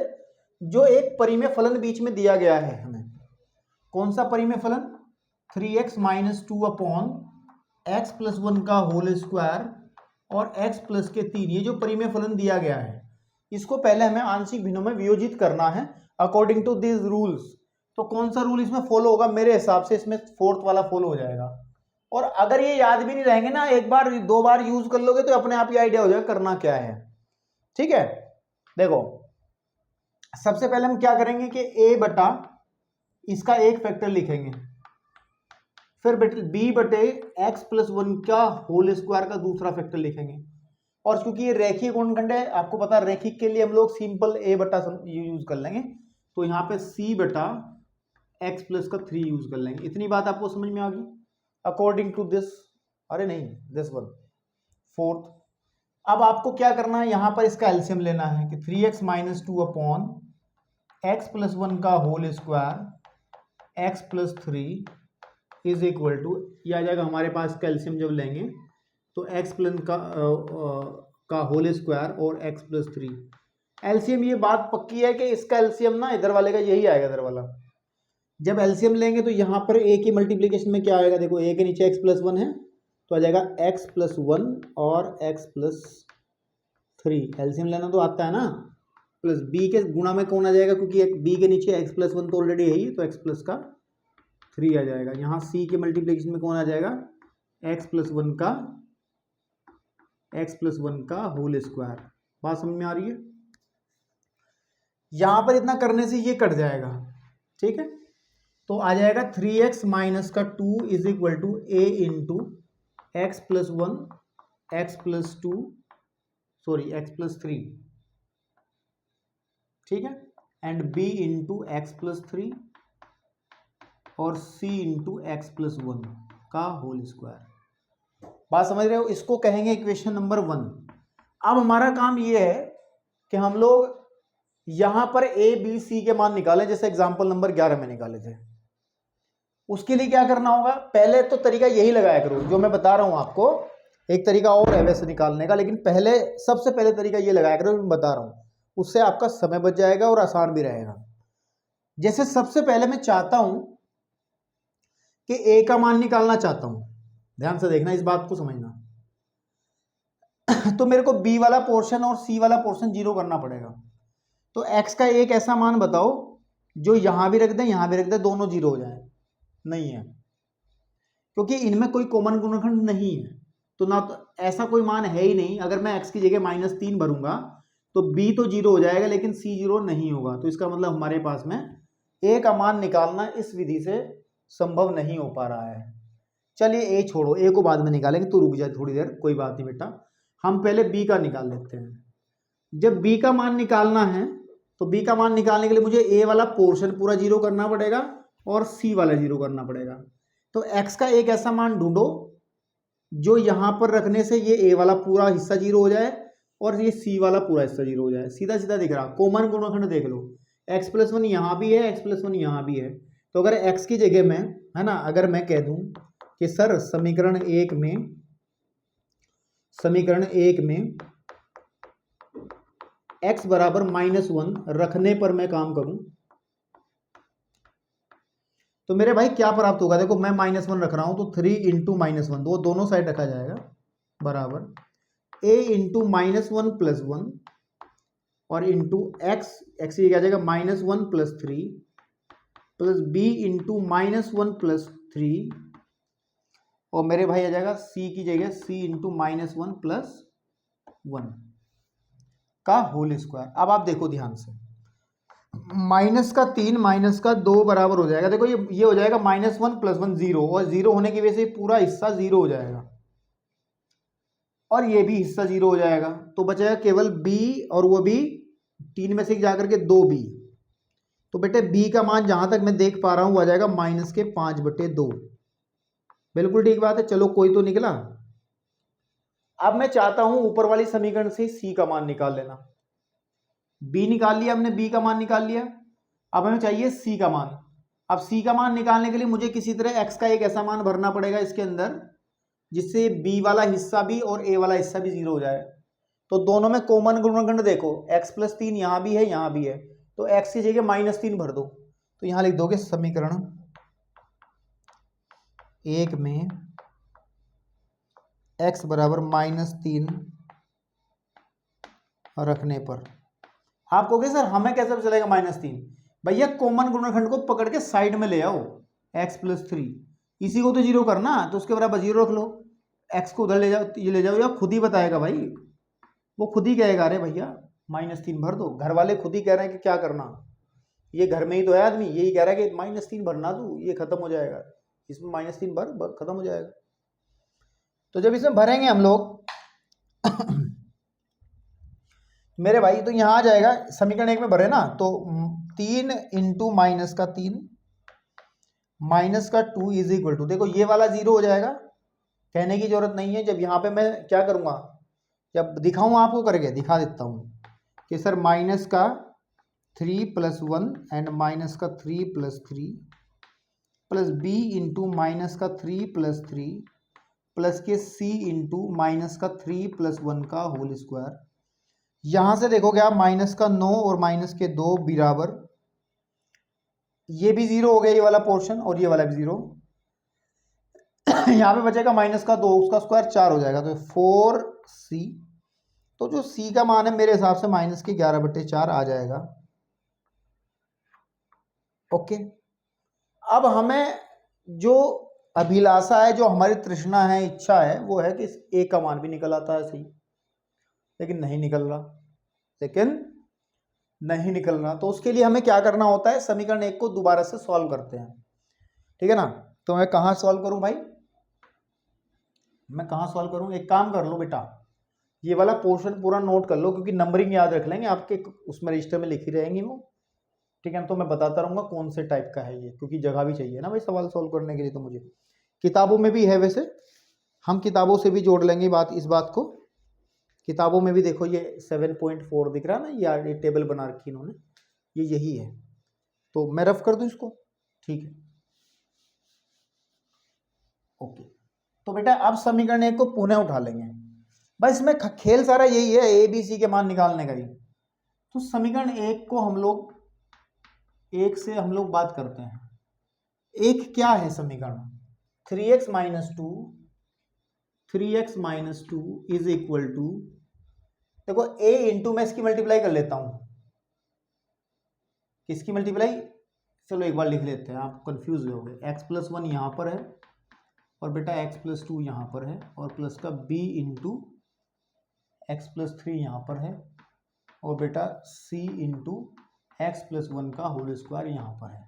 जो एक परिमेय फलन बीच में दिया गया है हमें, कौन सा परिमेय फलन, 3x minus 2 upon x plus 1 का होल स्क्वायर और x प्लस के 3, ये जो परिमेय फलन दिया गया है इसको पहले हमें आंशिक भिन्नों में वियोजित करना है अकॉर्डिंग टू दिस रूल्स। तो कौन सा रूल इसमें फॉलो होगा, मेरे हिसाब से इसमें फोर्थ वाला फॉलो हो जाएगा। और अगर ये याद भी नहीं रहेंगे ना, एक बार दो बार यूज कर लोगे तो अपने आप ही आइडिया हो जाएगा करना क्या है। ठीक है, देखो सबसे पहले हम क्या करेंगे कि a बटा इसका एक फैक्टर लिखेंगे, फिर बी बटे एक्स प्लस 1 का होल स्क्वायर का दूसरा फैक्टर लिखेंगे। और क्योंकि ये रैखिक गुणनखंड है, आपको पता है रैखिक के लिए हम लोग सिंपल a बटा यूज कर लेंगे, तो यहाँ पे c बटा एक्स प्लस का 3 यूज कर लेंगे। इतनी बात आपको समझ में आ गई अकॉर्डिंग टू दिस, अरे नहीं दिस वन फोर्थ। अब आपको क्या करना है, यहाँ पर इसका एलसीएम लेना है कि 3x minus 2 upon x plus 1 का whole square x plus 3 is equal to, यह आ जाएगा हमारे पास कैल्शियम जब लेंगे तो एक्स प्लस का होल स्क्वायर और एक्स प्लस 3 एलसीएम। ये बात पक्की है कि इसका एलसीएम ना इधर वाले का यही आएगा, इधर वाला। जब एलसीएम लेंगे तो यहाँ पर ए की मल्टीप्लिकेशन में क्या आएगा, देखो ए के नीचे एक्स प्लस 1 है तो आ जाएगा एक्स प्लस 1 और एक्स प्लस 3, एलसीएम लेना तो आता है ना। प्लस बी के गुणा में कौन आ जाएगा, क्योंकि बी के नीचे एक्स प्लस 1 तो ऑलरेडी है ही, तो एक्स प्लस का 3 आ जाएगा। यहाँ सी के मल्टीप्लिकेशन में कौन आ जाएगा, एक्स प्लस 1 का होल स्क्वायर। बात समझ में आ रही है। यहां पर इतना करने से ये कट जाएगा, ठीक है। तो आ जाएगा 3x माइनस का 2 is equal to a into x plus 1 x plus 2 sorry x plus 3, ठीक है, and b into x plus 3 और c इंटू एक्स प्लस 1 का होल स्क्वायर। बात समझ रहे हो, इसको कहेंगे इक्वेशन नंबर 1। अब हमारा काम ये है कि हम लोग यहां पर a b c के मान निकालें, जैसे एग्जांपल नंबर 11 में निकाले थे। उसके लिए क्या करना होगा, पहले तो तरीका यही लगाया करो जो मैं बता रहा हूं आपको। एक तरीका और है वैसे निकालने का, लेकिन पहले सबसे पहले तरीका ये लगाया करो जो मैं बता रहा हूं, उससे आपका समय बच जाएगा और आसान भी रहेगा। जैसे सबसे पहले मैं चाहता हूं कि a का मान निकालना चाहता हूं, ध्यान से देखना, इस बात को समझना। तो मेरे को b वाला पोर्शन और c वाला पोर्शन जीरो करना पड़ेगा। तो x का एक ऐसा मान बताओ जो यहां भी रख दें यहां भी रख दें, दोनों जीरो हो जाए। नहीं है, क्योंकि इनमें कोई कॉमन गुणनखंड नहीं है, तो ना तो ऐसा कोई मान है ही नहीं। अगर मैं x की जगह -3 भरूंगा तो b तो जीरो हो जाएगा लेकिन c जीरो नहीं होगा। तो इसका मतलब हमारे पास में a का मान निकालना इस विधि से संभव नहीं हो पा रहा है। चलिए a छोड़ो, a को बाद में निकालेंगे, तो रुक जाए थोड़ी देर, कोई बात नहीं बेटा, हम पहले b का निकाल लेते हैं। जब b का मान निकालना है तो b का मान निकालने के लिए मुझे a वाला पोर्शन पूरा जीरो करना पड़ेगा और c वाला जीरो करना पड़ेगा। तो x का एक ऐसा मान ढूंढो जो यहां पर रखने से ये a वाला पूरा हिस्सा जीरो हो जाए और ये c वाला पूरा हिस्सा जीरो हो जाए। सीधा सीधा दिख रहा, कॉमन गुणनखंड देख लो, x प्लस 1 यहाँ भी है, x प्लस 1 यहाँ भी है। तो अगर x की जगह में, है ना, अगर मैं कह दूं कि सर समीकरण एक में x बराबर -1 रखने पर मैं काम करूं तो मेरे भाई क्या प्राप्त होगा। देखो मैं -1 रख रहा हूं तो 3 इंटू -1 वो दोनों साइड रखा जाएगा बराबर a इंटू -1 प्लस 1 और इंटू x की क्या जाएगा -1 plus 3 plus b into -1 plus 3 और मेरे भाई आ जाएगा c की जगह c इंटू -1 प्लस 1 का होल स्क्वायर। अब आप देखो ध्यान से, -3 -2 बराबर हो जाएगा। देखो ये हो जाएगा -1 प्लस 1 0 और जीरो होने की वजह से पूरा हिस्सा जीरो हो जाएगा और ये भी हिस्सा जीरो हो जाएगा। तो बचेगा केवल b और वो भी 3 में से जाकर के 2b। तो बेटे b का मान जहां तक मैं देख पा रहा हूं आ जाएगा -5/2। बिल्कुल ठीक बात है। चलो कोई तो निकला। अब मैं चाहता हूं ऊपर वाली समीकरण से c का मान निकाल लेना। b निकाल लिया हमने, b का मान निकाल लिया। अब हमें चाहिए c का मान। अब c का मान निकालने के लिए मुझे किसी तरह x का एक ऐसा मान भरना पड़ेगा इसके अंदर जिससे b वाला हिस्सा भी और a वाला हिस्सा भी जीरो हो जाए। तो दोनों में कॉमन गुणनखंड देखो, x प्लस 3 यहां भी है यहां भी है, तो x की जगह -3 भर दो। तो यहां लिख दोगे समीकरण एक में x बराबर -3 रखने पर आप कहोगे सर हमें कैसे चलेगा -3। भैया कॉमन गुणनखंड को पकड़ के साइड में ले आओ, x प्लस 3 इसी को तो जीरो करना, तो उसके बराबर जीरो रख लो। x को उधर ले जाओ, ये ले जाओ, या खुद ही बताएगा भाई, वो खुद ही कहेगा अरे भैया -3 भर दो। घर वाले खुद ही कह रहे हैं कि क्या करना, ये घर में ही तो है आदमी, यही कह रहा है कि -3 भरना तू, ये खत्म हो जाएगा। इसमें -3 भर खत्म हो जाएगा। तो जब इसमें भरेंगे हम लोग मेरे भाई, तो यहाँ आ जाएगा समीकरण 1 में भरे ना, तो 3 इंटू -3 -2 इज इक्वल टू, देखो ये वाला 0 हो जाएगा, कहने की जरूरत नहीं है। जब यहाँ पे मैं क्या करूँगा, जब दिखाऊँ आपको करके दिखा देता हूँ कि sir -3 + 1 and -3 + 3 plus b into -3 + 3 plus के c इंटू -3 + 1 का होल स्क्वायर। यहाँ से देखोगे आप -9 और -2 बराबर, ये भी 0 हो गया ये वाला पोर्शन और ये वाला भी 0। यहाँ पे बचेगा -2, उसका स्क्वायर 4 हो जाएगा, तो 4c। तो जो c का मान है मेरे हिसाब से -11/4 आ जाएगा। ओके, अब हमें जो अभिलाषा है, जो हमारी तृष्णा है, इच्छा है, वो है कि a का मान भी निकल आता है सही, लेकिन नहीं निकल रहा, तो उसके लिए हमें क्या करना होता है, समीकरण 1 को दोबारा से सॉल्व करते हैं, ठीक है ना। तो मैं कहाँ सॉल्व करूं भाई, मैं कहाँ सॉल्व करूं, एक काम कर लो बेटा, ये वाला पोर्शन पूरा नोट कर लो, क्योंकि नंबरिंग याद रख लेंगे आपके, उसमें रजिस्टर में लिखी रहेंगी वो, ठीक है ना। तो मैं बताता रहूंगा कौन से टाइप का है ये, क्योंकि जगह भी चाहिए ना भाई सवाल सॉल्व करने के लिए। तो मुझे किताबों में भी है, वैसे हम किताबों से भी जोड़ लेंगे इस बात को। किताबों में भी देखो ये 7.4 दिख रहा है ना, ये टेबल बना रखी इन्होंने, ये यही है। तो मैं रफ कर दूं इसको, ठीक है, ओके। तो बेटा अब समीकरण 1 को पुनः उठा लेंगे, बस इसमें खेल सारा यही है, ए बी सी के मान निकालने का ही। तो समीकरण 1 को हम लोग 1 से हम लोग बात करते हैं। 1 क्या है समीकरण, 3x - 2 इज इक्वल टू, देखो a इंटू, मैं इसकी मल्टीप्लाई कर लेता हूं, किसकी मल्टीप्लाई, चलो एक बार लिख लेते हैं, आप कंफ्यूज हो गए। x+1 यहां पर है और बेटा x+2 यहां पर है, और प्लस का b इंटू x+3 यहां पर है, और बेटा c इंटू x+1 का होल स्क्वायर यहां पर है।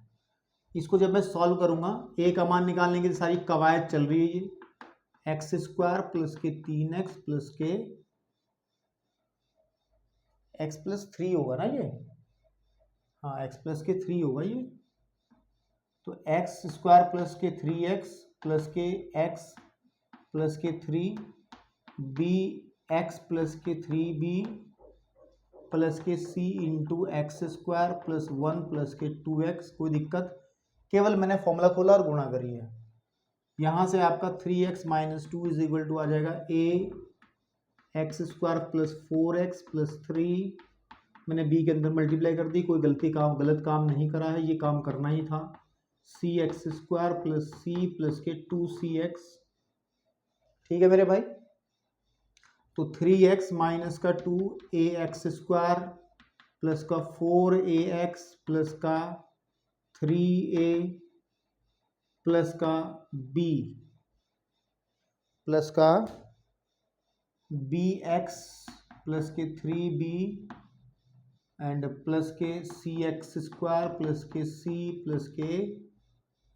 इसको जब मैं सॉल्व करूंगा, a का मान निकालने की सारी कवायद चल रही है, ये x² प्लस के 3x प्लस के x+3 होगा ना ये, हाँ x+3 होगा ये। तो x² प्लस के 3x प्लस के x प्लस के 3 bx प्लस के 3b प्लस के c into x² plus 1 plus के 2x। कोई दिक्कत, केवल मैंने फॉर्मूला खोला और गुणा करी है। यहाँ से आपका 3x - 2 इज इक्वल टू आ जाएगा ax² प्लस 4x प्लस 3, मैंने b के अंदर मल्टीप्लाई कर दी, कोई गलत काम नहीं करा है, ये काम करना ही था। cx² प्लस c प्लस के 2cx, ठीक है मेरे भाई। तो 3x माइनस का 2 ax² प्लस का 4ax प्लस का 3a प्लस का b प्लस का bx प्लस के 3b एंड प्लस के cx² प्लस के c प्लस के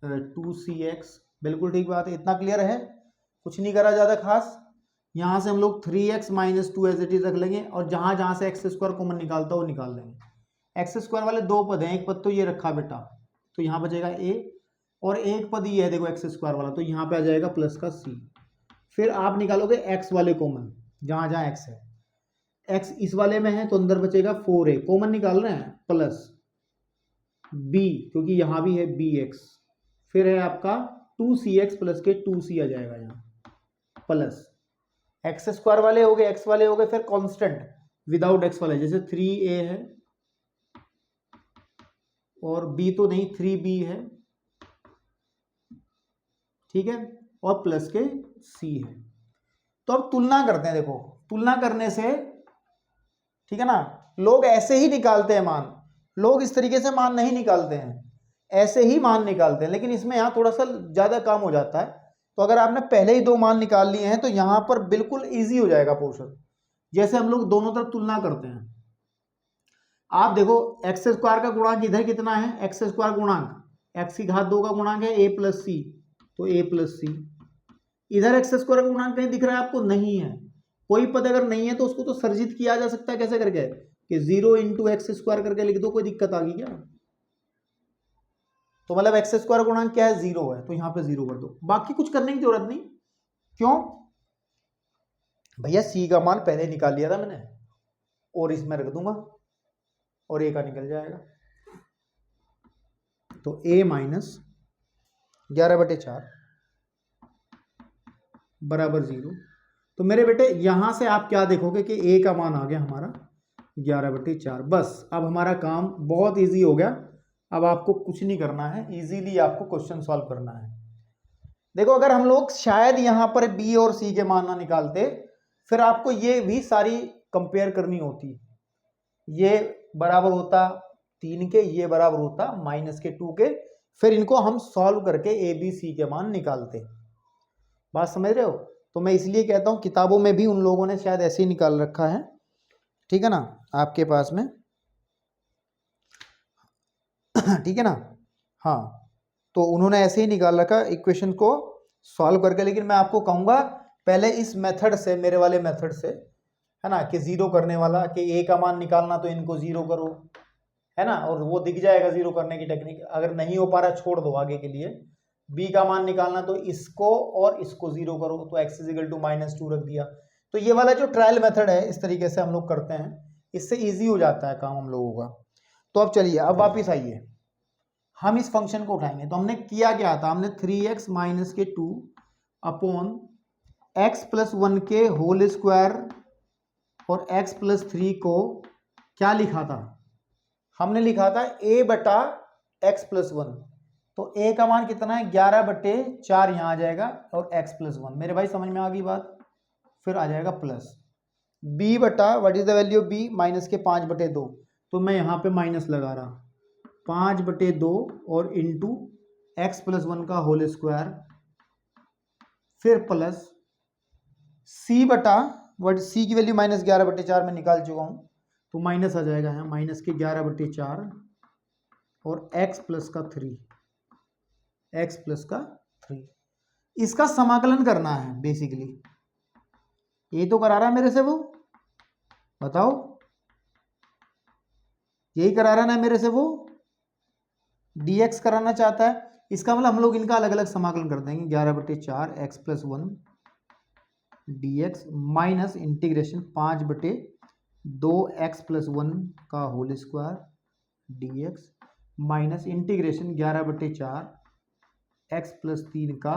2cx। बिल्कुल ठीक बात है, इतना क्लियर है, कुछ नहीं करा ज़्यादा खास। यहाँ से हम लोग 3x - 2 एज इट इज रख लेंगे, और जहाँ जहाँ से x² कॉमन निकालता वो निकाल लेंगे। x² वाले 2 पद हैं, एक पद तो ये रखा बेटा, तो यहाँ बचेगा a, और एक पद ये है देखो x² वाला, तो यहाँ पे आ जाएगा प्लस का c। फिर आप निकालोगे x वाले कॉमन, जहाँ जहाँ x है, x इस वाले में है तो अंदर बचेगा 4a, कॉमन निकाल रहे हैं, प्लस b क्योंकि यहाँ भी है bx, फिर है आपका 2cx प्लस के 2c आ जाएगा यहाँ, प्लस x² वाले हो गए, x वाले हो गए, फिर कांस्टेंट विदाउट x वाले, जैसे 3a है और b तो नहीं 3b है, ठीक है, और प्लस के c है। तो अब तुलना करते हैं, देखो तुलना करने से, ठीक है ना, लोग ऐसे ही निकालते हैं मान, लोग इस तरीके से मान नहीं निकालते हैं, ऐसे ही मान निकालते हैं, लेकिन इसमें यहाँ थोड़ा सा ज्यादा काम हो जाता है। तो अगर आपने पहले ही 2 मान निकाल लिए हैं तो यहाँ पर बिल्कुल इजी हो जाएगा पोर्शन। जैसे हम लोग दोनों तरफ तुलना करते हैं, आप देखो x² का गुणांक इधर कितना है, x² गुणांक x की घात 2 का गुणांक है a प्लस c, तो a प्लस सी। इधर एक्स स्क्वायर का गुणांक कहीं दिख रहा है आपको? नहीं है। कोई पद अगर नहीं है तो उसको तो सर्जित किया जा सकता है। कैसे करके? कि 0 इंटू एक्स स्क्वायर करके लिख दो। कोई दिक्कत आ गई क्या? तो मतलब एक्स स्क्वायर गुणांक क्या है? 0 है, तो यहां पे 0 कर दो। बाकी कुछ करने की जरूरत नहीं। क्यों भैया? सी का मान पहले निकाल लिया था मैंने, और इसमें रख दूंगा और ए का निकल जाएगा। तो a माइनस 11/4 बराबर 0। तो मेरे बेटे यहां से आप क्या देखोगे कि a का मान आ गया हमारा 11/4। बस अब हमारा काम बहुत इजी हो गया। अब आपको कुछ नहीं करना है, इजीली आपको क्वेश्चन सॉल्व करना है। देखो, अगर हम लोग शायद यहां पर b और c के मान ना निकालते, फिर आपको ये भी सारी कंपेयर करनी होती। ये बराबर होता 3 के, ये बराबर होता -2 के, फिर इनको हम सॉल्व करके a b c के मान निकालते। बात समझ रहे हो? तो मैं इसलिए कहता हूं किताबों में भी उन लोगों ने शायद ऐसे ही निकाल रखा है, ठीक है ना, आपके पास में ठीक है ना। हाँ, तो उन्होंने ऐसे ही निकाल रखा इक्वेशन को सॉल्व करके। लेकिन मैं आपको कहूंगा पहले इस मेथड से, मेरे वाले मेथड से, है ना, कि जीरो करने वाला, कि a का मान निकालना तो इनको जीरो करो, है ना, और वो दिख जाएगा जीरो करने की टेक्निक। अगर नहीं हो पा रहा छोड़ दो आगे के लिए। b का मान निकालना तो इसको और इसको जीरो करो, तो x इज इक्वल टू -2 रख दिया। तो ये वाला जो ट्रायल मेथड है, इस तरीके से हम लोग करते हैं, इससे इजी हो जाता है काम हम लोगों का। तो अब चलिए, अब वापिस आइए, हम इस फंक्शन को उठाएंगे। तो हमने किया क्या था? हमने 3x - 2 अपॉन x + 1 के होल स्क्वायर और x + 3 को क्या लिखा था? हमने लिखा था a/x + 1। तो a का मान कितना है? 11/4 यहां आ जाएगा, और x + 1। मेरे भाई समझ में आ गई बात? फिर आ जाएगा प्लस b बटा, what is the value b? -5/2। तो मैं यहां पे माइनस लगा रहा, 5/2 और इंटू x + 1 का होल स्क्वायर, फिर प्लस c बटा, व्हाट c की वैल्यू -11/4 में निकाल चुका हूं, तो माइनस आ जाएगा यहाँ, -11/4 और x + 3, x + 3। इसका समाकलन करना है बेसिकली। ये तो करा रहा है मेरे से वो, बताओ, यही करा रहा है ना मेरे से वो, dx कराना चाहता है। इसका मतलब हम लोग इनका अलग अलग समाकलन कर देंगे। 11/4 x + 1 dx minus integration 5/2 x + 1 का whole square dx minus integration 11/4 x + 3 का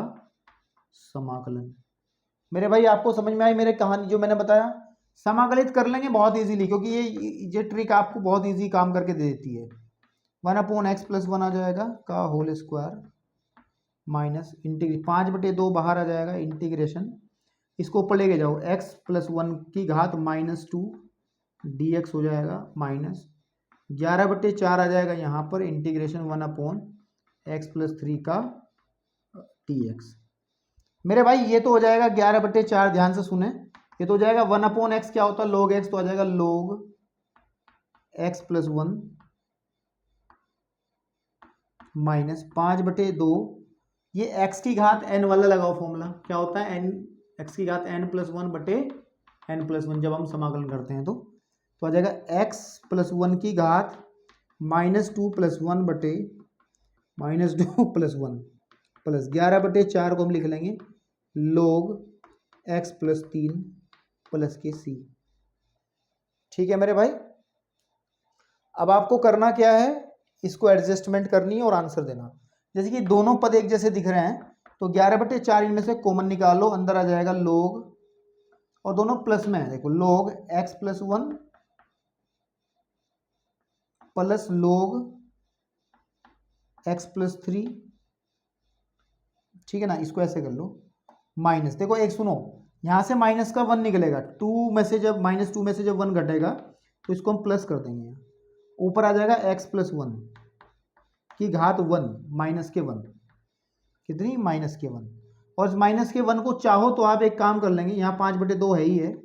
समाकलन। मेरे भाई आपको समझ में आई मेरे कहानी जो मैंने बताया? समाकलित कर लेंगे बहुत इजीली, क्योंकि ये ट्रिक आपको बहुत इजी काम करके दे देती है। 1/x + 1 आ जाएगा का होल स्क्वायर माइनस इंटीग्रेशन 5/2 बाहर आ जाएगा, इंटीग्रेशन इसको ऊपर लेके जाओ, x + 1 की घात -2 dx हो जाएगा, माइनस 11/4 आ जाएगा यहाँ पर, इंटीग्रेशन 1/x + 3 का dx। मेरे भाई ये तो हो जाएगा 11/4, ध्यान से सुने, ये तो हो जाएगा 1/x, क्या होता है log x, तो आ जाएगा log x + 1 माइनस 5/2, ये x की घात n वाला लगाओ फॉर्मूला, क्या होता है n, x की घात n + 1/n + 1 जब हम समाकलन करते हैं तो आ जाएगा x + 1 की घात -2 + 1/-2 + 1 प्लस 11/4 को हम लिख लेंगे log x + 3 प्लस के c। ठीक है मेरे भाई, अब आपको करना क्या है? इसको एडजस्टमेंट करनी है और आंसर देना। जैसे कि दोनों पद एक जैसे दिख रहे हैं, तो 11/4 इनमें से कॉमन निकालो, अंदर आ जाएगा log, और दोनों प्लस में है, देखो log x + 1 plus log x + 3, ठीक है ना, इसको ऐसे कर लो, माइनस, देखो एक सुनो, यहां से माइनस का 1 निकलेगा, 2 में से जब -2 में से जब 1 घटेगा तो इसको हम प्लस कर देंगे, ऊपर आ जाएगा x + 1 की घात 1 -1, कितनी? -1। और इस -1 को चाहो तो आप एक काम कर लेंगे, यहाँ 5/2 है ही है,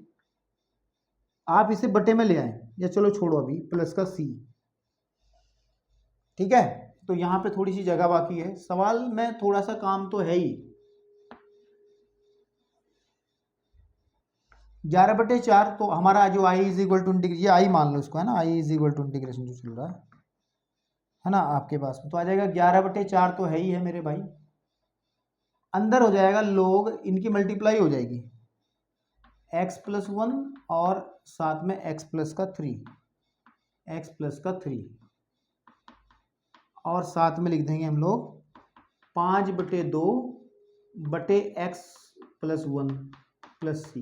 आप इसे बटे में ले आए, या चलो छोड़ो अभी, प्लस का c, ठीक है। तो यहाँ पे थोड़ी सी जगह बाकी है, सवाल में थोड़ा सा काम तो है ही, 11/4 तो हमारा जो I is equal to integration, ये आई मान लो इसको, है ना, I is equal to integration जो चल रहा है ना आपके पास में, तो आ जाएगा 11/4 तो है ही है मेरे भाई। अंदर हो जाएगा लोग, इनकी मल्टीप्लाई हो जाएगी x+1 और साथ में x+3 और साथ में लिख देंगे हम लोग 5/2/x+1 + c।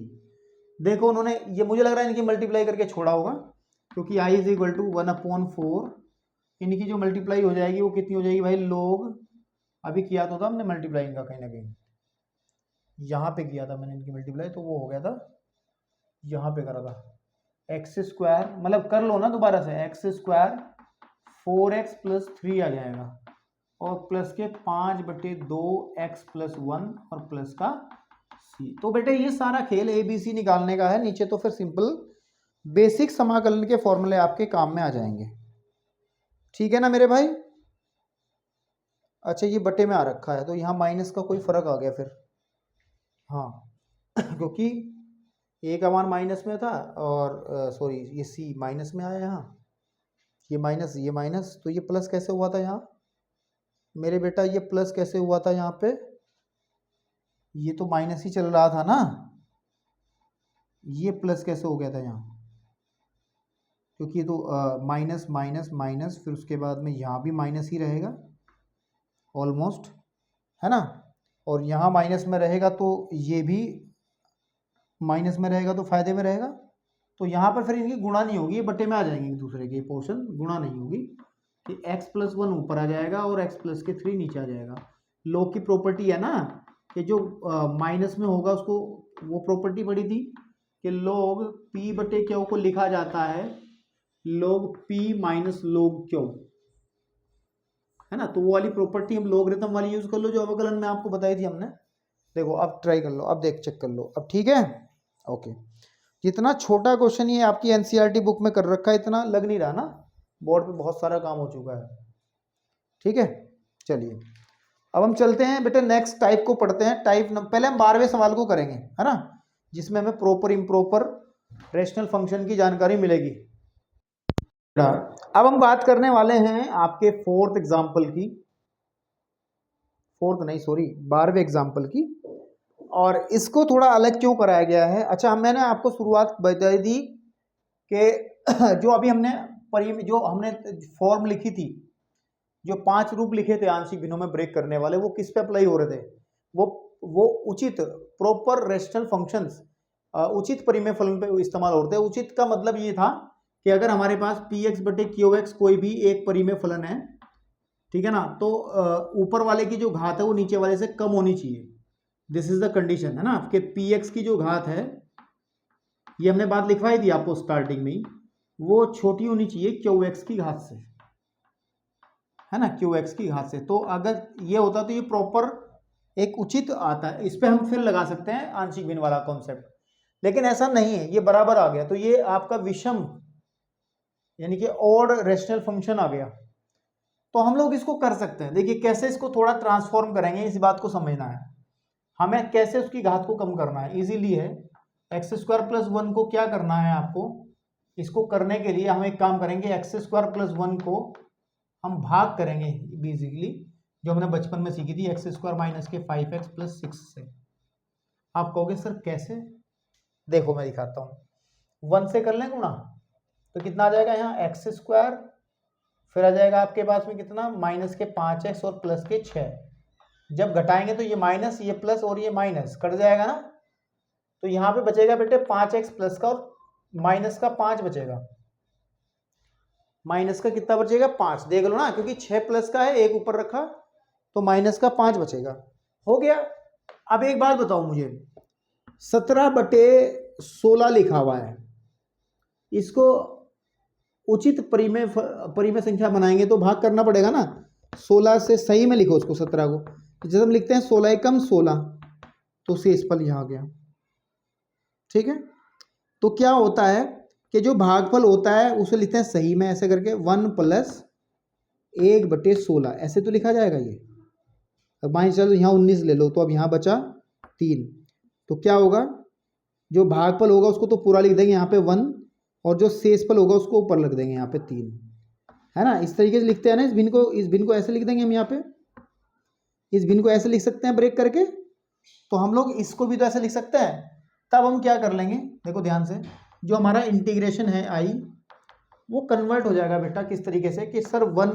देखो उन्होंने, ये मुझे लग रहा है इनकी मल्टीप्लाई करके छोड़ा होगा, क्योंकि i = 1/4, इनकी जो मल्टीप्लाई हो जाएगी वो कितनी हो जाएगी भाई, लोग, अभी किया तो था हमने मल्टीप्लाई इनका, कहीं ना कहीं यहाँ पे किया था मैंने इनकी मल्टीप्लाई, तो वो हो गया था, यहाँ पे करा था x², मतलब कर लो ना दोबारा से, x² 4x + 3 आ जाएगा, और प्लस के 5/2x+1 और प्लस का c। तो बेटे ये सारा खेल ABC निकालने का है, नीचे तो फिर सिंपल बेसिक समाकलन के फॉर्मूले आपके काम में आ जाएंगे, ठीक है ना मेरे भाई। अच्छा ये बटे में आ रखा है, तो यहाँ माइनस का कोई फर्क आ गया फिर, हाँ क्योंकि ए का मान माइनस में था, और सॉरी ये सी माइनस में आया, यहाँ ये माइनस, तो ये प्लस कैसे हुआ था यहाँ मेरे बेटा, ये प्लस कैसे हुआ था यहाँ पे, ये तो माइनस ही चल रहा था ना, ये प्लस कैसे हो गया था यहाँ, क्योंकि ये तो माइनस माइनस माइनस, फिर उसके बाद में यहाँ भी माइनस ही रहेगा ऑलमोस्ट, है ना, और यहाँ माइनस में रहेगा तो ये भी माइनस में रहेगा, तो फायदे में रहेगा, तो यहाँ पर फिर इनकी गुणा नहीं होगी, ये बटे में आ जाएंगे एक दूसरे के, पोर्शन गुणा नहीं होगी, कि x+1 ऊपर आ जाएगा और x+3 नीचे आ जाएगा। लॉग की प्रॉपर्टी है ना कि जो माइनस में होगा उसको, वो प्रॉपर्टी पड़ी थी कि log p/q को लिखा जाता है log p - log q, है ना, तो वो वाली प्रॉपर्टी हम लॉगरिथम वाली यूज कर लो, जो अवकलन में आपको बताई थी हमने। देखो अब ट्राई कर लो, अब देख चेक कर लो, अब ठीक है, ओके। जितना छोटा क्वेश्चन ये आपकी एनसीईआरटी बुक में कर रखा है, इतना लग नहीं रहा ना, बोर्ड पे बहुत सारा काम हो चुका है, ठीक है। चलिए अब हम चलते हैं बेटे नेक्स्ट टाइप को पढ़ते हैं, पहले हम 12वें सवाल को करेंगे, है ना, जिसमें हमें प्रॉपर इम्प्रॉपर रेशनल फंक्शन की जानकारी मिलेगी। अब हम बात करने वाले हैं आपके 12वें एग्जाम्पल की, और इसको थोड़ा अलग क्यों कराया गया है। अच्छा मैंने आपको शुरुआत बता दी कि जो अभी हमने फॉर्म लिखी थी, जो 5 रूप लिखे थे आंशिक भिन्नों में ब्रेक करने वाले, वो किस पे अप्लाई हो रहे थे, वो उचित प्रॉपर रेशनल फंक्शंस, उचित परिमेय फलन पे इस्तेमाल होते हैं। उचित का मतलब ये था कि अगर हमारे पास px/qx कोई भी एक परिमेय फलन है, ठीक है ना, तो ऊपर वाले की जो घात है वो नीचे वाले से कम होनी चाहिए, दिस इज द कंडीशन, है ना, कि px की जो घात है, ये हमने बात लिखवाई थी आपको स्टार्टिंग में ही, वो छोटी होनी चाहिए qx की घात से, है ना, qx की घात से। तो अगर ये होता तो ये प्रॉपर एक उचित आता है, इस पे हम फिर लगा सकते हैं आंशिक भिन्न वाला कॉन्सेप्ट, लेकिन ऐसा नहीं है, ये बराबर आ गया, तो ये आपका विषम यानी कि ऑड रेशनल फंक्शन आ गया। तो हम लोग इसको कर सकते हैं, देखिए कैसे इसको थोड़ा ट्रांसफॉर्म करेंगे, इस बात को समझना है हमें, कैसे उसकी घात को कम करना है। इजीली है, x² + 1 को क्या करना है आपको, इसको करने के लिए हम एक काम करेंगे, x² + 1 को हम भाग करेंगे बेसिकली, जो हमने बचपन में सीखी थी, x² - 5x + 6 से। आप कहोगे सर कैसे, देखो मैं दिखाता हूँ, 1 से कर लें गुणा, तो कितना आ जाएगा यहाँ x², फिर आ जाएगा आपके पास में कितना, -5x और +6। जब घटाएंगे तो ये माइनस, ये प्लस और ये माइनस कट जाएगा ना, तो यहाँ पे बचेगा बेटे 5x प्लस का और माइनस का 5 बचेगा, माइनस का कितना बचेगा 5, देख लो ना, क्योंकि 6 प्लस का है, एक ऊपर रखा, तो माइनस का 5 बचेगा, हो गया। अब एक बात बताओ मुझे, 17/16 लिखा हुआ है, इसको उचित परिमेय संख्या बनाएंगे तो भाग करना पड़ेगा ना, 16 से सही में लिखो उसको, 17 को, जब हम लिखते हैं 16 एकम 16, तो शेषफल यहाँ आ गया, ठीक है। तो क्या होता है कि जो भागफल होता है उसे लिखते हैं सही में ऐसे करके, 1 + 1/16 ऐसे तो लिखा जाएगा ये। अब मान चलो यहाँ 19 ले लो, तो अब यहाँ बचा 3, तो क्या होगा, जो भागफल होगा उसको तो पूरा लिख देंगे यहाँ पे 1, और जो शेषफल होगा उसको ऊपर लिख देंगे यहाँ पे 3, है ना। इस तरीके से लिखते हैं ना इस भिन्न को ऐसे लिख देंगे हम यहाँ पे, इस भिन्न को ऐसे लिख सकते हैं ब्रेक करके। तो हम लोग इसको भी तो ऐसे लिख सकते हैं। तब हम क्या कर लेंगे, देखो ध्यान से, जो हमारा इंटीग्रेशन है आई, वो कन्वर्ट हो जाएगा बेटा किस तरीके से कि सर 1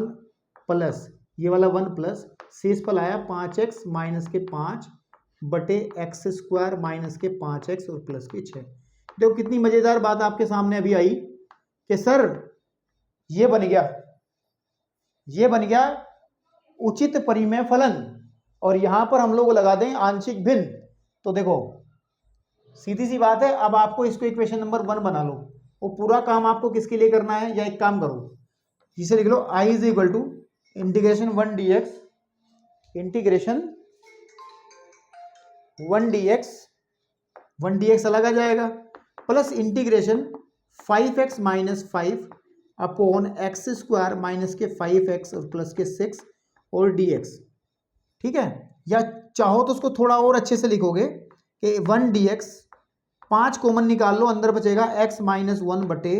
प्लस ये वाला 1 प्लस शेषफल आया 5x माइनस के 5 बटे एक्स स्क्वायर माइनस के 5x और प्लस के 6। देखो कितनी मजेदार बात आपके सामने अभी आई कि सर ये बन गया उचित परिमेय फलन, और यहां पर हम लोग लगा दें आंशिक भिन्न। तो देखो सीधी सी बात है, अब आपको इसको इक्वेशन नंबर 1 बना लो। वो पूरा काम आपको किसके लिए करना है, या एक काम करो जिसे लिख लो i is equal to integration 1 dx अलग आ जाएगा, plus integration 5x minus 5 upon x square minus के 5x और प्लस के 6 और dx। ठीक है, या चाहो तो उसको थोड़ा और अच्छे से लिखोगे कि 1 dx 5 कॉमन निकाल लो, अंदर बचेगा x माइनस 1 बटे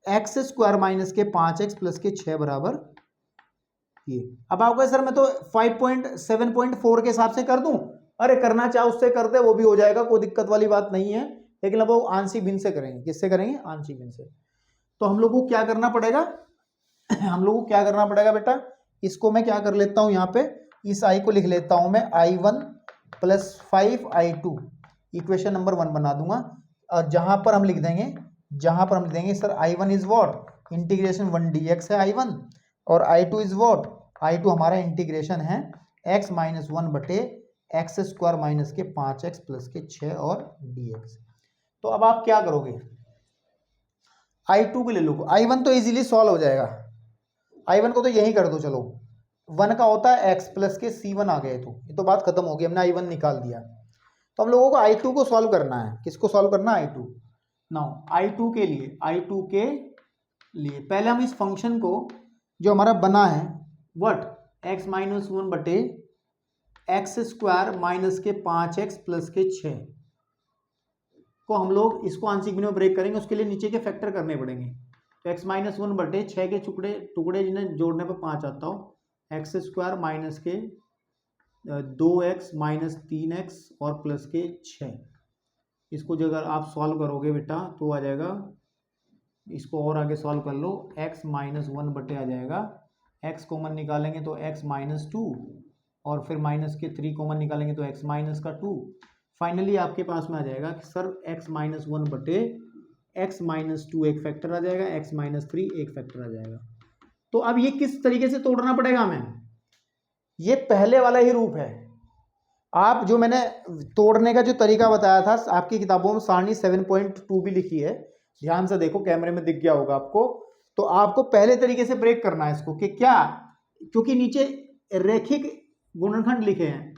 एक्स स्क्वायर माइनस के 5x प्लस के 6 बराबर ये। अब आपको सर मैं तो 5.7.4 के हिसाब से कर दूं, अरे करना चाहो उससे कर दे, वो भी हो जाएगा, कोई दिक्कत वाली बात नहीं है। लेकिन अब वो आंशिक भिन्न से करेंगे, किससे करेंगे, आंशिक भिन्न से। तो हम लोग को क्या करना पड़ेगा हम लोग को क्या करना पड़ेगा बेटा, इसको मैं क्या कर लेता हूं, यहाँ पे इस i को लिख लेता हूं मैं i1 plus 5i2 equation number 1 बना दूंगा। और जहां पर हम लिख देंगे sir i1 is what integration 1 dx है i1, और i2 इज वॉट, i2 हमारा इंटीग्रेशन है x माइनस 1 बटे एक्स स्क्वायर माइनस के 5x प्लस के 6 और dx। तो अब आप क्या करोगे, i2 को ले लो, i1 तो इजीली सॉल्व हो जाएगा, i1 को तो यही कर दो, चलो 1 का होता है x प्लस के c1 आ गए, तो ये तो बात खत्म हो गई, हमने i1 निकाल दिया। तो हम लोगों को i2 को सॉल्व करना है, किसको सॉल्व करना है, i2। नाउ i2 के लिए पहले हम इस फंक्शन को जो हमारा बना है व्हाट x माइनस 1 बटे एक्स स्क्वायर माइनस के 5x प्लस के 6 को हम लोग इसको आंशिक भिन्न में ब्रेक करेंगे, उसके लिए नीचे के फैक्टर करने पड़ेंगे। तो x माइनस 1 बटे 6 के टुकड़े जिन्हें जोड़ने पर 5 आता हो, एक्स स्क्वायर माइनस के 2x माइनस 3x और प्लस के 6। इसको जो अगर आप सॉल्व करोगे बेटा तो आ जाएगा, इसको और आगे सॉल्व कर लो, x माइनस 1 बटे आ जाएगा, x कॉमन निकालेंगे तो x माइनस 2, और फिर माइनस के 3 कॉमन निकालेंगे तो x माइनस का 2। फाइनली आपके पास में आ जाएगा कि सर x माइनस 1 बटे x माइनस 2 एक फैक्टर आ जाएगा, x माइनस 3 एक फैक्टर आ जाएगा। तो अब ये किस तरीके से तोड़ना पड़ेगा हमें, ये पहले वाला ही रूप है। आप जो मैंने तोड़ने का जो तरीका बताया था आपकी किताबों में सारणी 7.2 भी लिखी है, ध्यान से देखो, कैमरे में दिख गया होगा आपको। तो आपको पहले तरीके से ब्रेक करना है इसको कि क्या, क्योंकि नीचे रैखिक गुणनखंड लिखे हैं,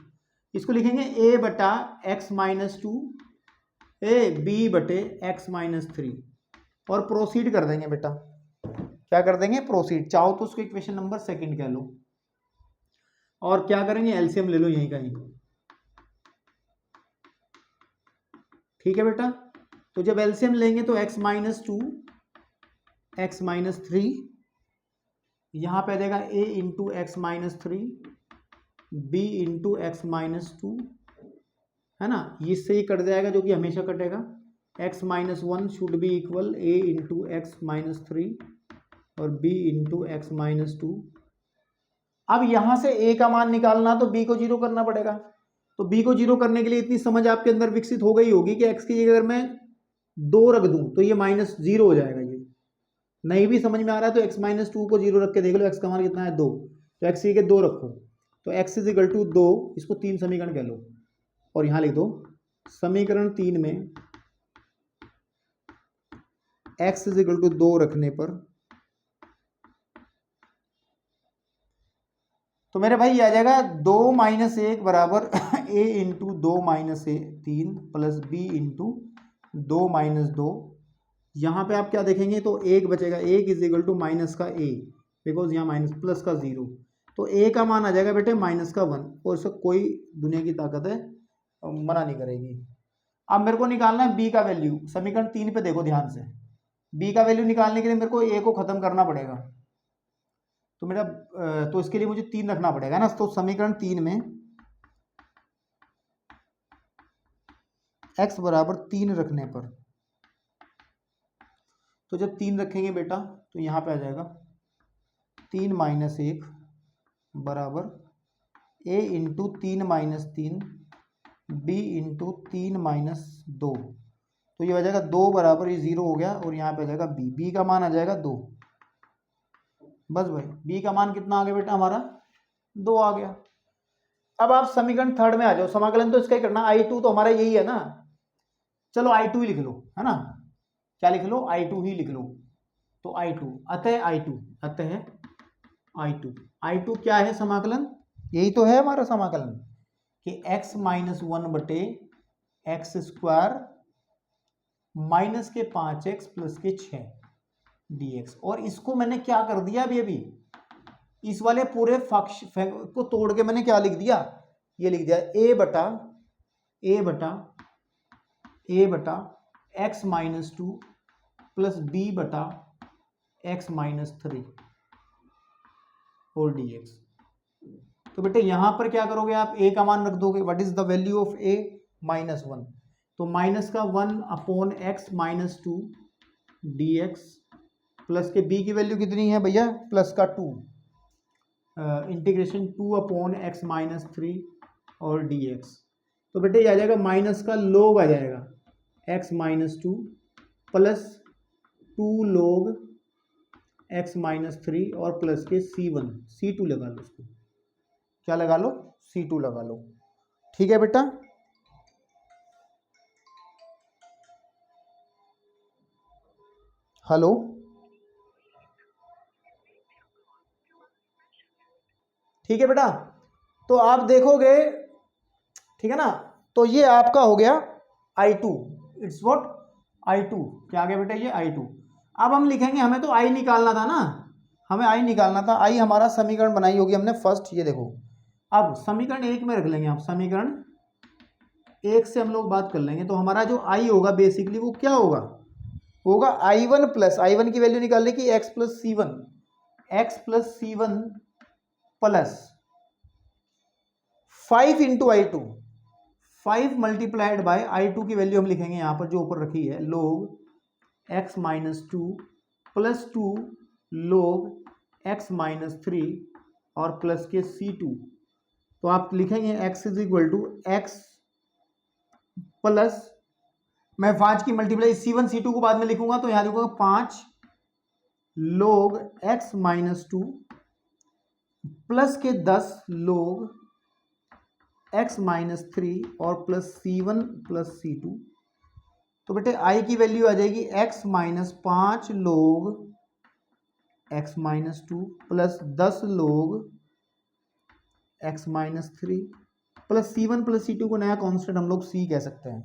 इसको लिखेंगे a बटा एक्स माइनस 2 ए बी बटे एक्स माइनस 3 और प्रोसीड कर देंगे बेटा। क्या कर देंगे, प्रोसीड, चाहो तो उसको इक्वेशन नंबर 2 कह लो, और क्या करेंगे, एलसीएम ले लो यहीं कहीं। ठीक है बेटा, तो जब एलसीएम लेंगे तो x माइनस 2 एक्स माइनस 3 यहां पे आ जाएगा a into x minus 3 b into x minus 2, है ना, इससे ही कट जाएगा जो कि हमेशा कटेगा। x minus 1 should be equal a into x minus 3 और b इंटू एक्स माइनस 2। अब यहां से a का मान निकालना तो b को 0 करना पड़ेगा। तो b को 0 करने के लिए इतनी समझ आपके अंदर विकसित हो गई होगी कि x की जगह अगर मैं 2 रख दूं तो ये माइनस 0 हो जाएगा। ये नहीं भी समझ में आ रहा है तो x माइनस 2 को 0 रख के देख लो, x का मान कितना है 2, तो x के 2 रखो, तो x इज इक्वल टू 2, इसको 3 समीकरण कह लो और यहां लिख दो समीकरण 3 में x इज इक्वल टू 2 रखने पर तो मेरे भाई ये आ जाएगा 2 माइनस 1 बराबर a into 2 minus 3 plus b into 2 minus 2। यहाँ पे आप क्या देखेंगे तो 1 बचेगा, 1 इज इक्वल टू माइनस का a, बिकॉज यहाँ माइनस प्लस का 0, तो a का मान आ जाएगा बेटे माइनस का 1, और इसका कोई दुनिया की ताकत है मना नहीं करेगी। अब मेरे को निकालना है बी का वैल्यू। समीकरण 3 पे देखो ध्यान से, बी का वैल्यू निकालने के लिए मेरे को ए को खत्म करना पड़ेगा। तो मेरा तो इसके लिए मुझे 3 रखना पड़ेगा ना। तो समीकरण 3 में x बराबर 3 रखने पर, तो जब 3 रखेंगे बेटा तो यहाँ पे आ जाएगा 3 माइनस 1 बराबर a into 3 minus 3 b into 3 minus 2। तो ये आ जाएगा 2 बराबर, ये 0 हो गया और यहाँ पे आ जाएगा b का मान आ जाएगा 2। बस भाई b का मान कितना आ गया बेटा हमारा 2 आ गया। अब आप समीकरण 3 में आ जाओ। समाकलन तो इसका ही करना, I2 तो हमारा यही है ना। चलो I2 ही लिख लो, है ना। क्या लिख लो, I2 ही लिख लो। तो I2 अतः I2 क्या है समाकलन, यही तो है हमारा समाकलन कि x माइनस 1 बटे एक्स स्क्वायर माइनस के 5x प्लस के 6 dx। और इसको मैंने क्या कर दिया अभी इस वाले पूरे पक्ष को तोड़ के मैंने क्या लिख दिया, ये लिख दिया a बटा x माइनस 2 प्लस b बटा x माइनस 3 होल dx। तो बेटे यहां पर क्या करोगे आप, a का मान रख दोगे। What is the value of a, -1। तो माइनस का 1 upon x minus 2 dx plus के b की वैल्यू कितनी है भैया, प्लस का 2 इंटीग्रेशन 2 अपॉन x माइनस 3 और dx। तो बेटे ये आ जाएगा माइनस का लोग आ जाएगा x माइनस 2 प्लस 2 लोग x माइनस 3 और प्लस के C2 लगा लो। उसको क्या लगा लो, C2 लगा लो। ठीक है बेटा। हेलो, ठीक है बेटा। तो आप देखोगे, ठीक है ना। तो ये आपका हो गया I2, इट्स व्हाट I2। क्या आ गया बेटा, ये I2। अब हम लिखेंगे, हमें तो I निकालना था ना, हमें I निकालना था। I हमारा समीकरण बनाई होगी हमने फर्स्ट, ये देखो। अब समीकरण 1 में रख लेंगे आप, समीकरण 1 से हम लोग बात कर लेंगे। तो हमारा जो I होगा बेसिकली वो क्या होगा, I1 प्लस, I1 की वैल्यू निकालने की x plus C1 plus 5 into I2, 5 multiplied by I2 की वैल्यू हम लिखेंगे यहाँ पर जो ऊपर रखी है, log x minus 2 plus 2 log x minus 3 और प्लस के C2। तो आप लिखेंगे x is equal to x plus, मैं 5 की मल्टीप्लाई C1 C2 को बाद में लिखूंगा, तो यहां लिखूंगा 5 log x माइनस 2 प्लस के 10 log x माइनस 3 और प्लस C1 प्लस C2। तो बेटे I की वैल्यू आ जाएगी x minus 5 log x minus 2 plus 10 log x minus 3 plus C1 plus C2 को नया कांस्टेंट हम लोग C कह सकते हैं।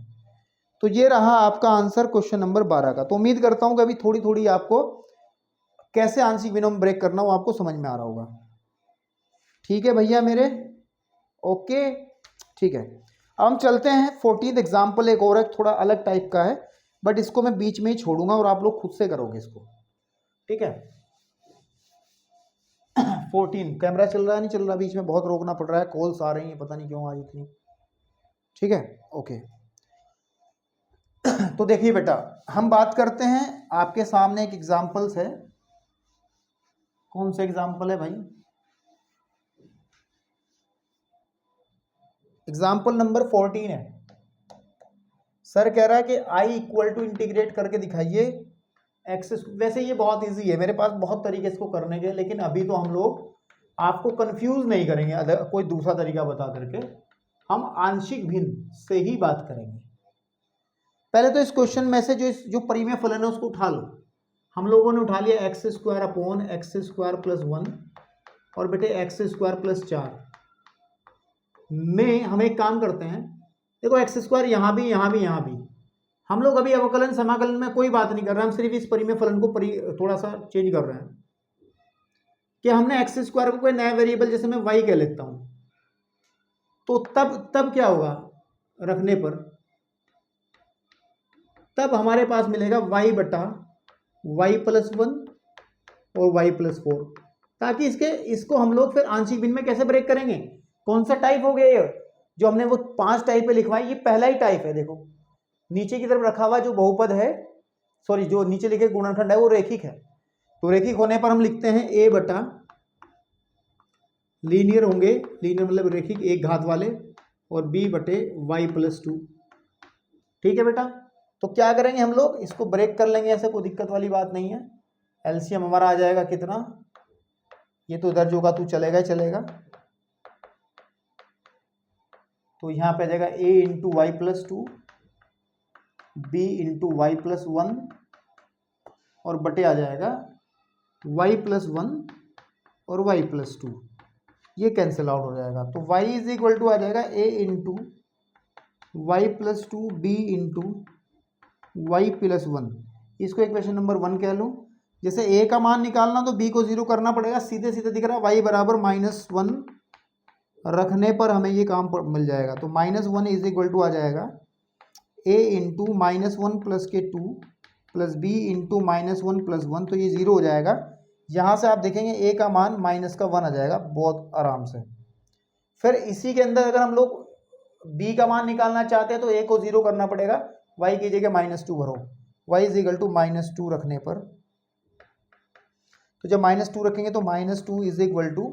तो ये रहा आपका आंसर क्वेश्चन नंबर 12 का। तो उम्मीद करता हूं कि अभी थोड़ी थोड़ी आपको कैसे आंशिक विलोम ब्रेक करना हो आपको समझ में आ रहा होगा। ठीक है भैया मेरे, ओके ठीक है। अब हम चलते हैं 14th एग्जाम्पल, एक और थोड़ा अलग टाइप का है, बट इसको मैं बीच में ही छोड़ूंगा और आप लोग खुद से करोगे इसको, ठीक है। 14 कैमरा चल रहा है नहीं चल रहा, बीच में बहुत रोकना पड़ रहा है, कॉल्स आ रही हैं पता नहीं क्यों आज इतनी, ठीक है ओके। तो देखिए बेटा, हम बात करते हैं, आपके सामने एक एग्जाम्पल्स है। कौन सा एग्जाम्पल है भाई, एग्जाम्पल नंबर 14 है। सर कह रहा है कि I इक्वल टू इंटीग्रेट करके दिखाइए एक्स। वैसे ये बहुत इजी है, मेरे पास बहुत तरीके इसको करने के, लेकिन अभी तो हम लोग आपको कंफ्यूज नहीं करेंगे कोई दूसरा तरीका बता करके, हम आंशिक भिन्न से ही बात करेंगे। पहले तो इस क्वेश्चन में से जो परिमेय फलन है उसको उठा लो। हम लोगों ने उठा लिया x square upon x square plus 1 और बेटे एक्स स्क्वायर प्लस 4 में हम एक काम करते हैं, देखो एक्स स्क्वायर यहाँ भी यहाँ भी यहाँ भी, हम लोग अभी अवकलन समाकलन में कोई बात नहीं कर रहे, हम सिर्फ इस परिमेय फलन को थोड़ा सा चेंज कर रहे हैं कि हमने एक्स स्क्वायर को कोई नया वेरिएबल जैसे मैं वाई कह लेता हूं, तो तब क्या होगा रखने पर, तब हमारे पास मिलेगा y बटा y प्लस 1 और y प्लस 4, ताकि इसको हम लोग फिर आंशिक भिन्न में कैसे ब्रेक करेंगे, कौन सा टाइप हो गया ये, जो हमने वो 5 टाइप पे लिखवाई, ये पहला ही टाइप है। देखो नीचे की तरफ रखा हुआ जो बहुपद है, सॉरी जो नीचे लिखे गुणनखंड है वो रेखिक है, तो रेखिक होने पर हम लिखते हैं a बटा लीनियर होंगे, लीनियर मतलब रेखिक एक घात वाले, और b बटे y प्लस 2। ठीक है बेटा, तो क्या करेंगे हम लोग, इसको ब्रेक कर लेंगे, ऐसे कोई दिक्कत वाली बात नहीं है। एलसीएम हमारा आ जाएगा कितना, ये तो इधर जो होगा तू चलेगा ही चलेगा, तो यहाँ पे आ जाएगा a into y plus 2, b into y plus 1, और बटे आ जाएगा y प्लस 1 और y प्लस 2, ये कैंसिल आउट हो जाएगा। तो y इज इक्वल टू आ जाएगा a into y plus 2 b into y plus 1, इसको इक्वेशन नंबर 1 कह लो। जैसे a का मान निकालना तो b को 0 करना पड़ेगा, सीधे सीधे दिख रहा है y बराबर -1 रखने पर हमें ये काम मिल जाएगा। तो -1 इज इक्वल टू आ जाएगा a इंटू -1 प्लस के 2 प्लस b इंटू -1 प्लस 1, तो ये 0 हो जाएगा। यहाँ से आप देखेंगे a का मान -1 आ जाएगा बहुत आराम से। फिर इसी के अंदर अगर हम लोग b का मान निकालना चाहते हैं तो a को 0 करना पड़ेगा, y की जगह -2 भरो, y इज इक्वल टू -2 रखने पर, तो जब -2 रखेंगे तो -2 इज इक्वल टू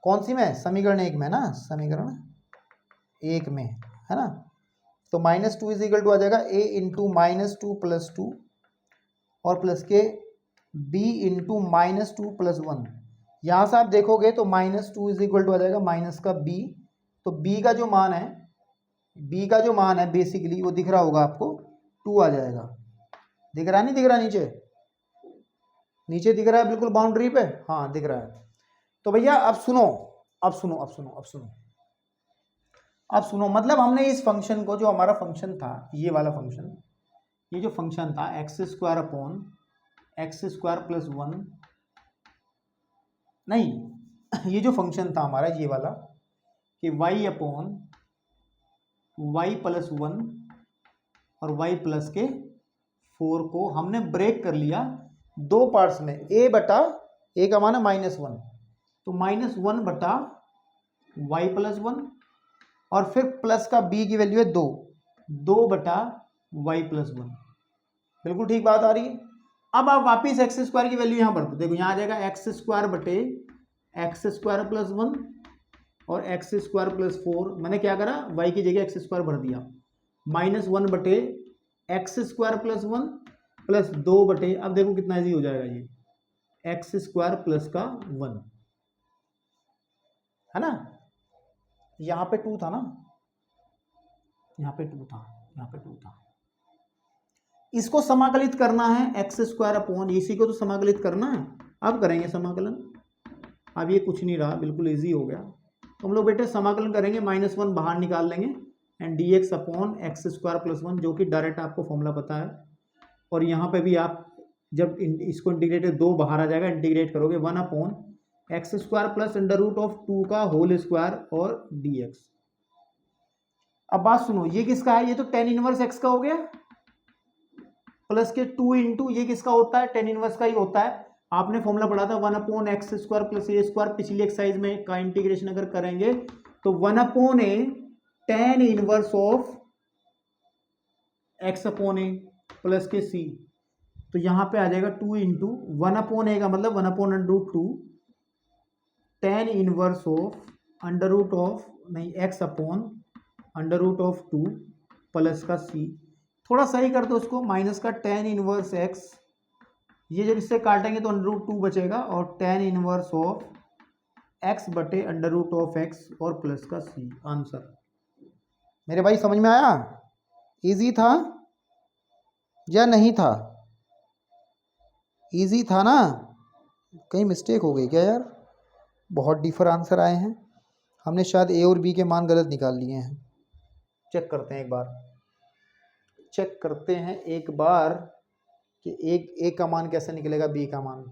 कौन सी में, समीकरण 1 में ना, समीकरण 1 में है ना, तो -2 इज इक्वल टू आ जाएगा a इंटू -2 प्लस 2 और प्लस के b इंटू -2 प्लस 1। यहाँ से आप देखोगे तो -2 इज इक्वल टू आ जाएगा माइनस का b, तो b का जो मान है बेसिकली वो दिख रहा होगा आपको 2 आ जाएगा। दिख रहा नहीं दिख रहा, नीचे दिख रहा है बिल्कुल बाउंड्री पे, हाँ दिख रहा है। तो भैया अब सुनो, मतलब हमने इस फंक्शन को, जो हमारा फंक्शन था ये वाला फंक्शन, ये जो फंक्शन था x² अपॉन x² प्लस 1, नहीं ये जो फंक्शन था हमारा ये वाला कि y अपॉन y प्लस 1 और y प्लस के 4 को हमने ब्रेक कर लिया दो पार्ट्स में, a बटा a का मान है -1, तो -1 बटा y प्लस 1, और फिर प्लस का b की वैल्यू है 2 बटा y प्लस 1। बिल्कुल ठीक बात आ रही है। अब आप वापिस x² की वैल्यू यहाँ भर दो, देखो यहाँ आ जाएगा x² बटे x² प्लस 1 और x² प्लस 4, मैंने क्या करा y की जगह x² भर दिया, -1 बटे x² प्लस 1 प्लस 2 बटे, अब देखो कितना इजी हो जाएगा ये x² प्लस का 1 है ना, यहाँ पे 2 था ना, यहाँ पे 2 था, इसको समाकलित करना है x² अपॉन, इसी को तो समाकलित करना है। अब करेंगे समाकलन, अब ये कुछ नहीं रहा, बिल्कुल इजी हो गया। तो हम लोग बेटे समाकलन करेंगे, -1 बाहर निकाल लेंगे and dx upon x² plus 1, जो कि डायरेक्ट आपको फॉर्मूला पता है। और यहाँ पे भी आप जब इसको इंटीग्रेट 2 बाहर आ जाएगा, इंटीग्रेट करोगे 1 अपॉन x² प्लस √2 का होल स्क्वायर और dx। अब बात सुनो, ये किसका है, ये तो tan इनवर्स x का हो गया, प्लस के 2 इंटू ये किसका होता है, tan इनवर्स का ही होता है। आपने फॉर्मूला पढ़ा था 1 अपॉन x² प्लस a² पिछली एक्सरसाइज में का इंटीग्रेशन अगर करेंगे तो 1 upon a tan inverse of x upon a plus के c, तो यहाँ पे आ जाएगा 2 इंटू 1 अपॉन a का मतलब 1 upon √2 tan inverse of x upon √2 plus का c। थोड़ा सही कर दो उसको, माइनस का tan इनवर्स x, ये जब इससे काटेंगे तो √2 बचेगा, और tan इनवर्स ऑफ x बटे √x और प्लस का c। आंसर मेरे भाई समझ में आया, इजी था या नहीं था, इजी था ना, कहीं मिस्टेक हो गई क्या यार, बहुत डिफर आंसर आए हैं, हमने शायद a और b के मान गलत निकाल लिए हैं। चेक करते हैं एक बार कि a का मान कैसे निकलेगा b का मान।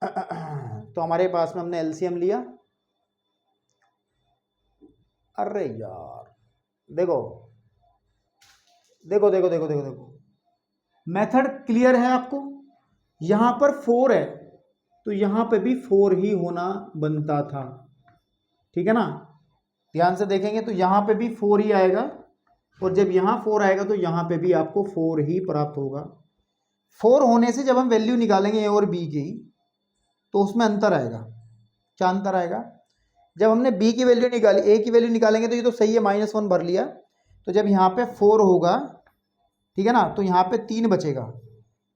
तो हमारे पास में हमने एलसीएम लिया, अरे यार देखो देखो देखो देखो देखो देखो, मेथड क्लियर है आपको। यहां पर 4 है तो यहां पे भी 4 ही होना बनता था, ठीक है ना। ध्यान से देखेंगे तो यहां पे भी 4 ही आएगा, और जब यहां 4 आएगा तो यहां पे भी आपको 4 ही प्राप्त होगा। 4 होने से जब हम वैल्यू निकालेंगे ए और बी की, तो उसमें अंतर आएगा। क्या अंतर आएगा? जब हमने बी की वैल्यू निकाली, ए की वैल्यू निकालेंगे तो ये तो सही है, -1 भर लिया। तो जब यहाँ पे 4 होगा, ठीक है ना, तो यहाँ पे 3 बचेगा,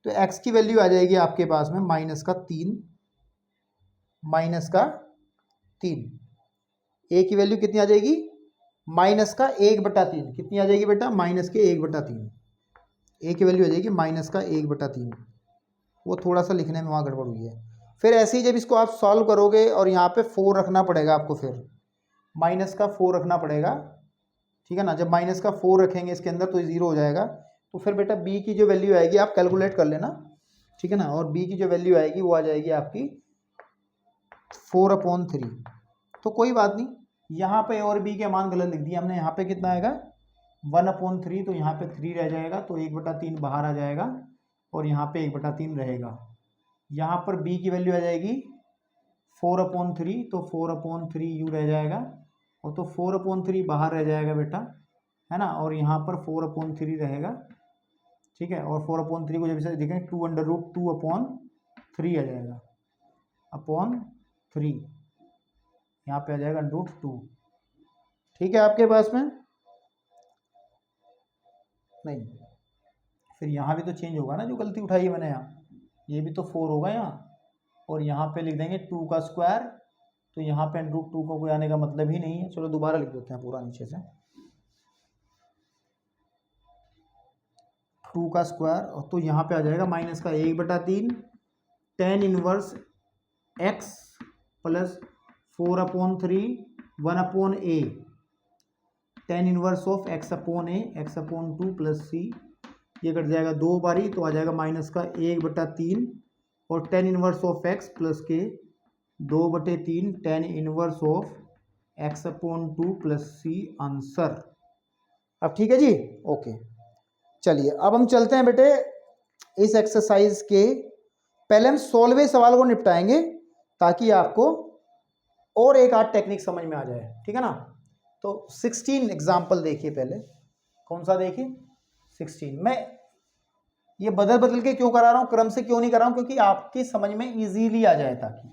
तो x की वैल्यू आ जाएगी आपके पास में -3, -3। ए की वैल्यू कितनी आ जाएगी? -1/3। कितनी आ जाएगी बेटा? -1/3। ए की वैल्यू आ जाएगी -1/3। वो थोड़ा सा लिखने में वहाँ गड़बड़ हुई है। फिर ऐसे ही जब इसको आप सॉल्व करोगे और यहाँ पे 4 रखना पड़ेगा आपको, फिर -4 रखना पड़ेगा, ठीक है ना। जब -4 रखेंगे इसके अंदर तो 0 हो जाएगा। तो फिर बेटा b की जो वैल्यू आएगी आप कैलकुलेट कर लेना, ठीक है ना। और b की जो वैल्यू आएगी वो आ जाएगी आपकी 4/3। तो कोई बात नहीं, यहाँ पे और b के मान गलत लिख दिए हमने। यहाँ पे कितना आएगा? 1/3। तो यहाँ पे 3 रह जाएगा, तो 1/3 बाहर आ जाएगा और यहाँ पे 1/3 रहेगा। यहाँ पर b की वैल्यू आ जाएगी 4/3, तो 4/3 रह जाएगा, और तो 4/3 बाहर रह जाएगा बेटा, है ना। और यहाँ पर 4/3 रहेगा, ठीक है। और 4/3 को जब इसे देखें 2√2/3 आ जाएगा, अपॉन 3 यहाँ पे आ जाएगा √2, ठीक है आपके पास में। नहीं, फिर यहाँ भी तो चेंज होगा ना, जो गलती उठाई है मैंने यहाँ, ये भी तो 4 होगा यहाँ, और यहाँ पे लिख देंगे 2 का स्क्वायर। तो यहाँ पे √2 को कोई आने का मतलब ही नहीं है। चलो दोबारा लिख देते हैं पूरा नीचे से, 2 का स्क्वायर, और तो यहाँ पे आ जाएगा -1/3 tan inverse x plus 4/3 1/a, tan inverse of x/a, x/2 plus c। ये कट जाएगा 2 बारी, तो आ जाएगा -1/3, और tan inverse of x plus के 2/3 tan inverse of x/2 plus c answer. अब ठीक है जी, ओके। चलिए अब हम चलते हैं बेटे इस एक्सरसाइज के। पहले हम 16वें सवाल को निपटाएंगे ताकि आपको और एक आध टेक्निक समझ में आ जाए, ठीक है ना। तो 16 एग्जाम्पल देखिए पहले। कौन सा देखिए? 16। मैं ये बदल बदल के क्यों करा रहा हूं, क्रम से क्यों नहीं कर रहा हूं? क्योंकि आपकी समझ में इजीली आ जाए। ताकि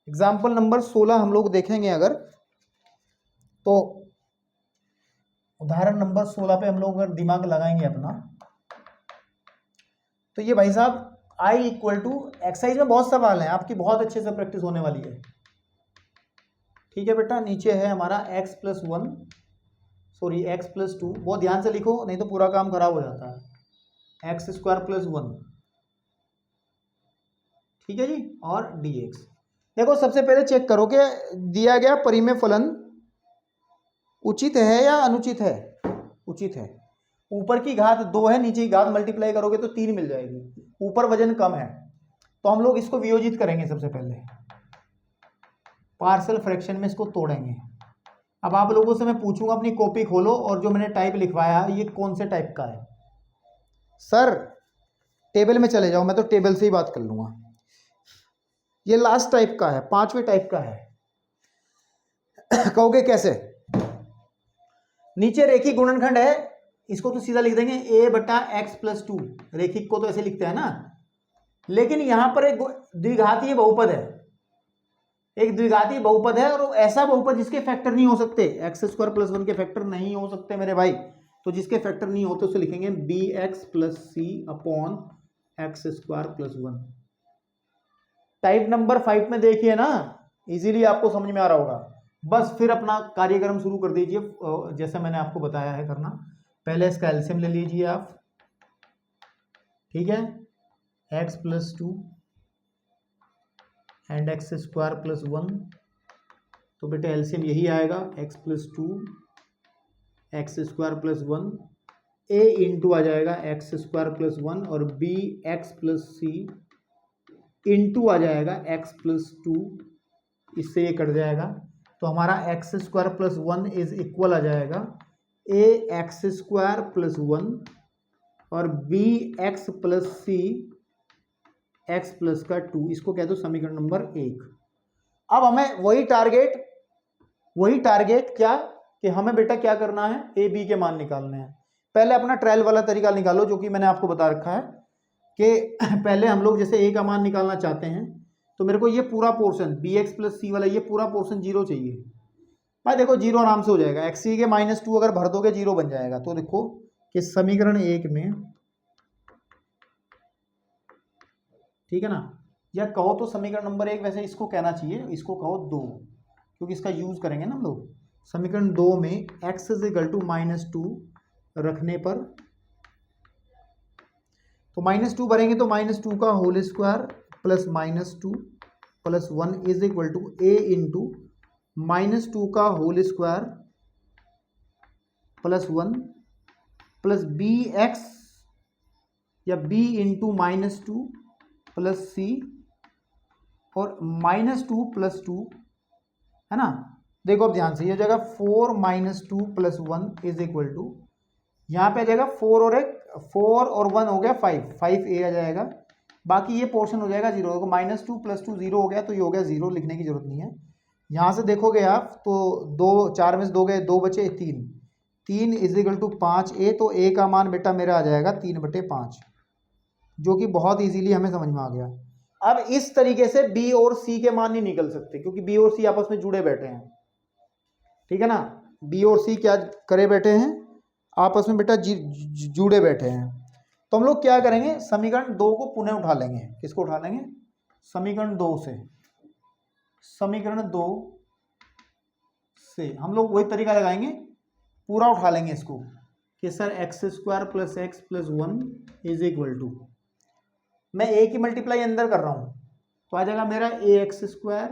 एग्जाम्पल नंबर 16 हम लोग देखेंगे अगर, तो उदाहरण नंबर 16 पे हम लोग अगर दिमाग लगाएंगे अपना, तो ये भाई साहब I = एक्सरसाइज में बहुत सवाल हैं, आपकी बहुत अच्छे से प्रैक्टिस होने वाली है, ठीक है बेटा। नीचे है हमारा x+1, सॉरी x+2, बहुत ध्यान से लिखो नहीं तो पूरा काम खराब हो जाता है। x² + 1, ठीक है जी, और dx। देखो सबसे पहले चेक करो कि दिया गया परिमेय फलन उचित है या अनुचित है। उचित है। ऊपर की घात 2 है, नीचे की घात मल्टीप्लाई करोगे तो 3 मिल जाएगी। ऊपर वजन कम है, तो हम लोग इसको वियोजित करेंगे। सबसे पहले पार्शियल फ्रैक्शन में इसको तोड़ेंगे। अब आप लोगों से मैं पूछूंगा, अपनी कॉपी खोलो और जो मैंने टाइप लिखवाया है ये कौन से टाइप का है। सर टेबल में चले जाओ, मैं तो टेबल से ही बात कर लूंगा। ये लास्ट टाइप का है, 5वें टाइप का है। कहोगे कैसे? नीचे रेखिक गुणनखंड है, इसको तो सीधा लिख देंगे a/x+2। रेखिक को तो ऐसे लिखते हैं ना, लेकिन यहां पर एक द्विघातीय बहुपद है। एक द्विघातीय बहुपद है, और ऐसा बहुपद जिसके फैक्टर नहीं हो सकते। x² + 1 के फैक्टर नहीं हो सकते मेरे भाई। तो जिसके फैक्टर नहीं होते उसे लिखेंगे bx + c upon x² + 1। Type number 5 में देखिए ना, इजीली आपको समझ में आ रहा होगा। बस फिर अपना कार्यक्रम शुरू कर दीजिए, जैसे मैंने आपको बताया है करना। पहले इसका एलसीएम ले लीजिए आप, ठीक है। x+2 एंड x² + 1, तो बेटे एलसीएम यही आएगा, x+2 x² + 1, a इंटू आ जाएगा x² + 1, और bx + c इंटू आ जाएगा x+2। इससे ये कट जाएगा, तो हमारा x² + 1 इज इक्वल आ जाएगा ए एक्स स्क्वायर प्लस 1 और बी एक्स प्लस सी एक्स प्लस का 2, इसको कह दो समीकरण नंबर 1। अब हमें वही टारगेट क्या कि हमें बेटा क्या करना है, ए बी के मान निकालने हैं। पहले अपना ट्रायल वाला तरीका निकालो जो कि मैंने आपको बता रखा है कि पहले हम लोग जैसे ए का मान निकालना चाहते हैं तो मेरे को ये पूरा पोर्शन बी एक्स प्लस सी वाला ये पूरा पोर्शन 0 चाहिए। भाई देखो 0 आराम से हो जाएगा, एक्स सी के -2 अगर भर दोगे 0 बन जाएगा। तो देखो कि समीकरण 1 में, ठीक है ना, या कहो तो समीकरण नंबर 1 वैसे इसको कहना चाहिए, इसको कहो 2 क्योंकि इसका यूज करेंगे ना हम लोग। समीकरण 2 में x इज इक्वल टू -2 रखने पर, तो -2 भरेंगे तो -2 का whole square plus -2 plus 1 is equal to a into -2 का whole square plus 1 plus b x या b इंटू -2 प्लस सी और -2 प्लस 2, है ना। देखो अब ध्यान से, ये हो जाएगा 4 -2 प्लस 1 इज इक्वल टू, यहाँ पे आ जाएगा 4 और 1 हो गया 5 ए आ जाएगा। बाकी ये पोर्शन हो जाएगा 0। देखो -2 प्लस 2 0 हो गया, तो ये हो गया 0, लिखने की जरूरत नहीं है। यहाँ से देखोगे आप तो 2 4 में से 2 गए, 2 बचे 3 इज इक्वल टू 5 ए, तो ए का मान बेटा मेरा आ जाएगा 3/5, जो कि बहुत इजीली हमें समझ में आ गया। अब इस तरीके से बी और सी के मान नहीं निकल सकते क्योंकि बी और सी आपस में जुड़े बैठे हैं, ठीक है ना। बी और सी क्या करे बैठे हैं, आपस में बेटा जुड़े बैठे हैं। तो हम लोग क्या करेंगे, समीकरण 2 को पुनः उठा लेंगे। किसको उठा लेंगे, समीकरण 2 से। समीकरण 2 से हम लोग वही तरीका लगाएंगे, पूरा उठा लेंगे इसको कि sir x square plus x plus 1 is equal to, मैं ए की मल्टीप्लाई अंदर कर रहा हूं तो आ जाएगा मेरा ए एक्स स्क्वायर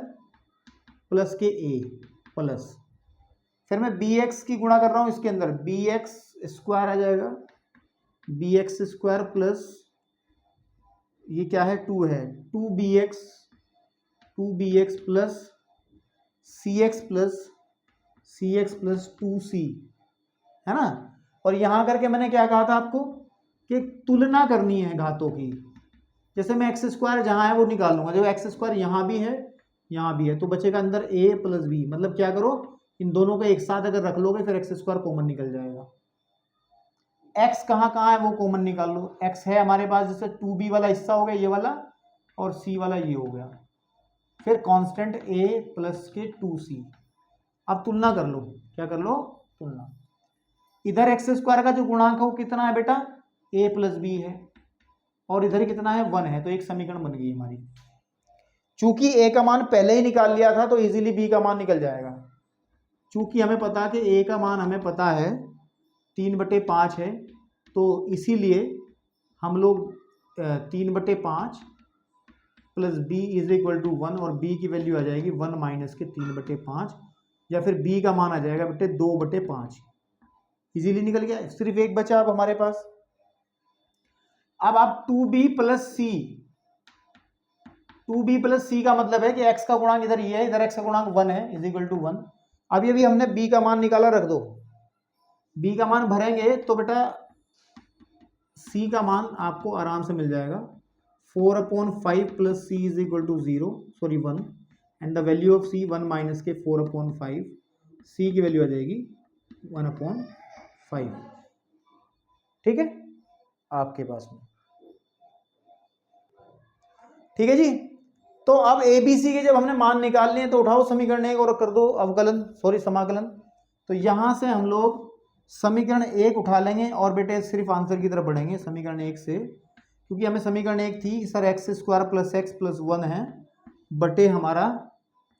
प्लस के ए प्लस, फिर मैं बी एक्स की गुणा कर रहा हूं इसके अंदर, बी एक्स स्क्वायर आ जाएगा, बी एक्स स्क्वायर प्लस ये क्या है 2 है, 2bx प्लस सी एक्स प्लस 2c, है ना। और यहां करके मैंने क्या कहा था आपको कि तुलना करनी है घातों की। जैसे मैं एक्स स्क्वायर जहां है वो निकाल लूंगा, जो एक्स स्क्वायर यहां भी है यहां भी है, तो बचेगा अंदर a प्लस बी। मतलब क्या करो, इन दोनों को एक साथ अगर रख लोगे फिर एक्स स्क्वायर कॉमन निकल जाएगा। x कहाँ है वो कॉमन निकाल लो। x है हमारे पास, जैसे 2b वाला हिस्सा हो गया ये वाला और c वाला ये हो गया, फिर कांस्टेंट a प्लस के 2c। अब तुलना कर लो, क्या कर लो, तुलना। इधर एक्स स्क्वायर का जो गुणांक है वो कितना है बेटा, a प्लस बी है, और इधर कितना है 1 है, तो एक समीकरण बन गई हमारी। चूंकि a का मान पहले ही निकाल लिया था तो इजीली b का मान निकल जाएगा। चूंकि हमें पता कि a का मान हमें पता है 3/5 है, तो इसीलिए हम लोग 3/5 plus b is equal to 1, और b की वैल्यू आ जाएगी 1 माइनस के 3/5, या फिर b का मान आ जाएगा बेटे 2/5। इजीली निकल गया, सिर्फ एक बचा अब हमारे पास। अब आप 2b प्लस c का मतलब है कि x का गुणांक इधर ये है, इधर x का गुणांक 1 है, इज इक्वल टू 1। अब ये भी हमने b का मान निकाला, रख दो। b का मान भरेंगे तो बेटा c का मान आपको आराम से मिल जाएगा, 4/5 plus c is equal to 1, and the value of c 1 minus के 4/5, c की वैल्यू आ जाएगी 1/5। ठीक है आपके पास में, ठीक है जी। तो अब ए बी सी के जब हमने मान निकाल लिए तो उठाओ समीकरण 1 और कर दो समाकलन। तो यहां से हम लोग समीकरण 1 उठा लेंगे और बेटे सिर्फ आंसर की तरफ बढ़ेंगे समीकरण 1 से, क्योंकि हमें समीकरण 1 थी sir x square plus x plus 1 है बटे हमारा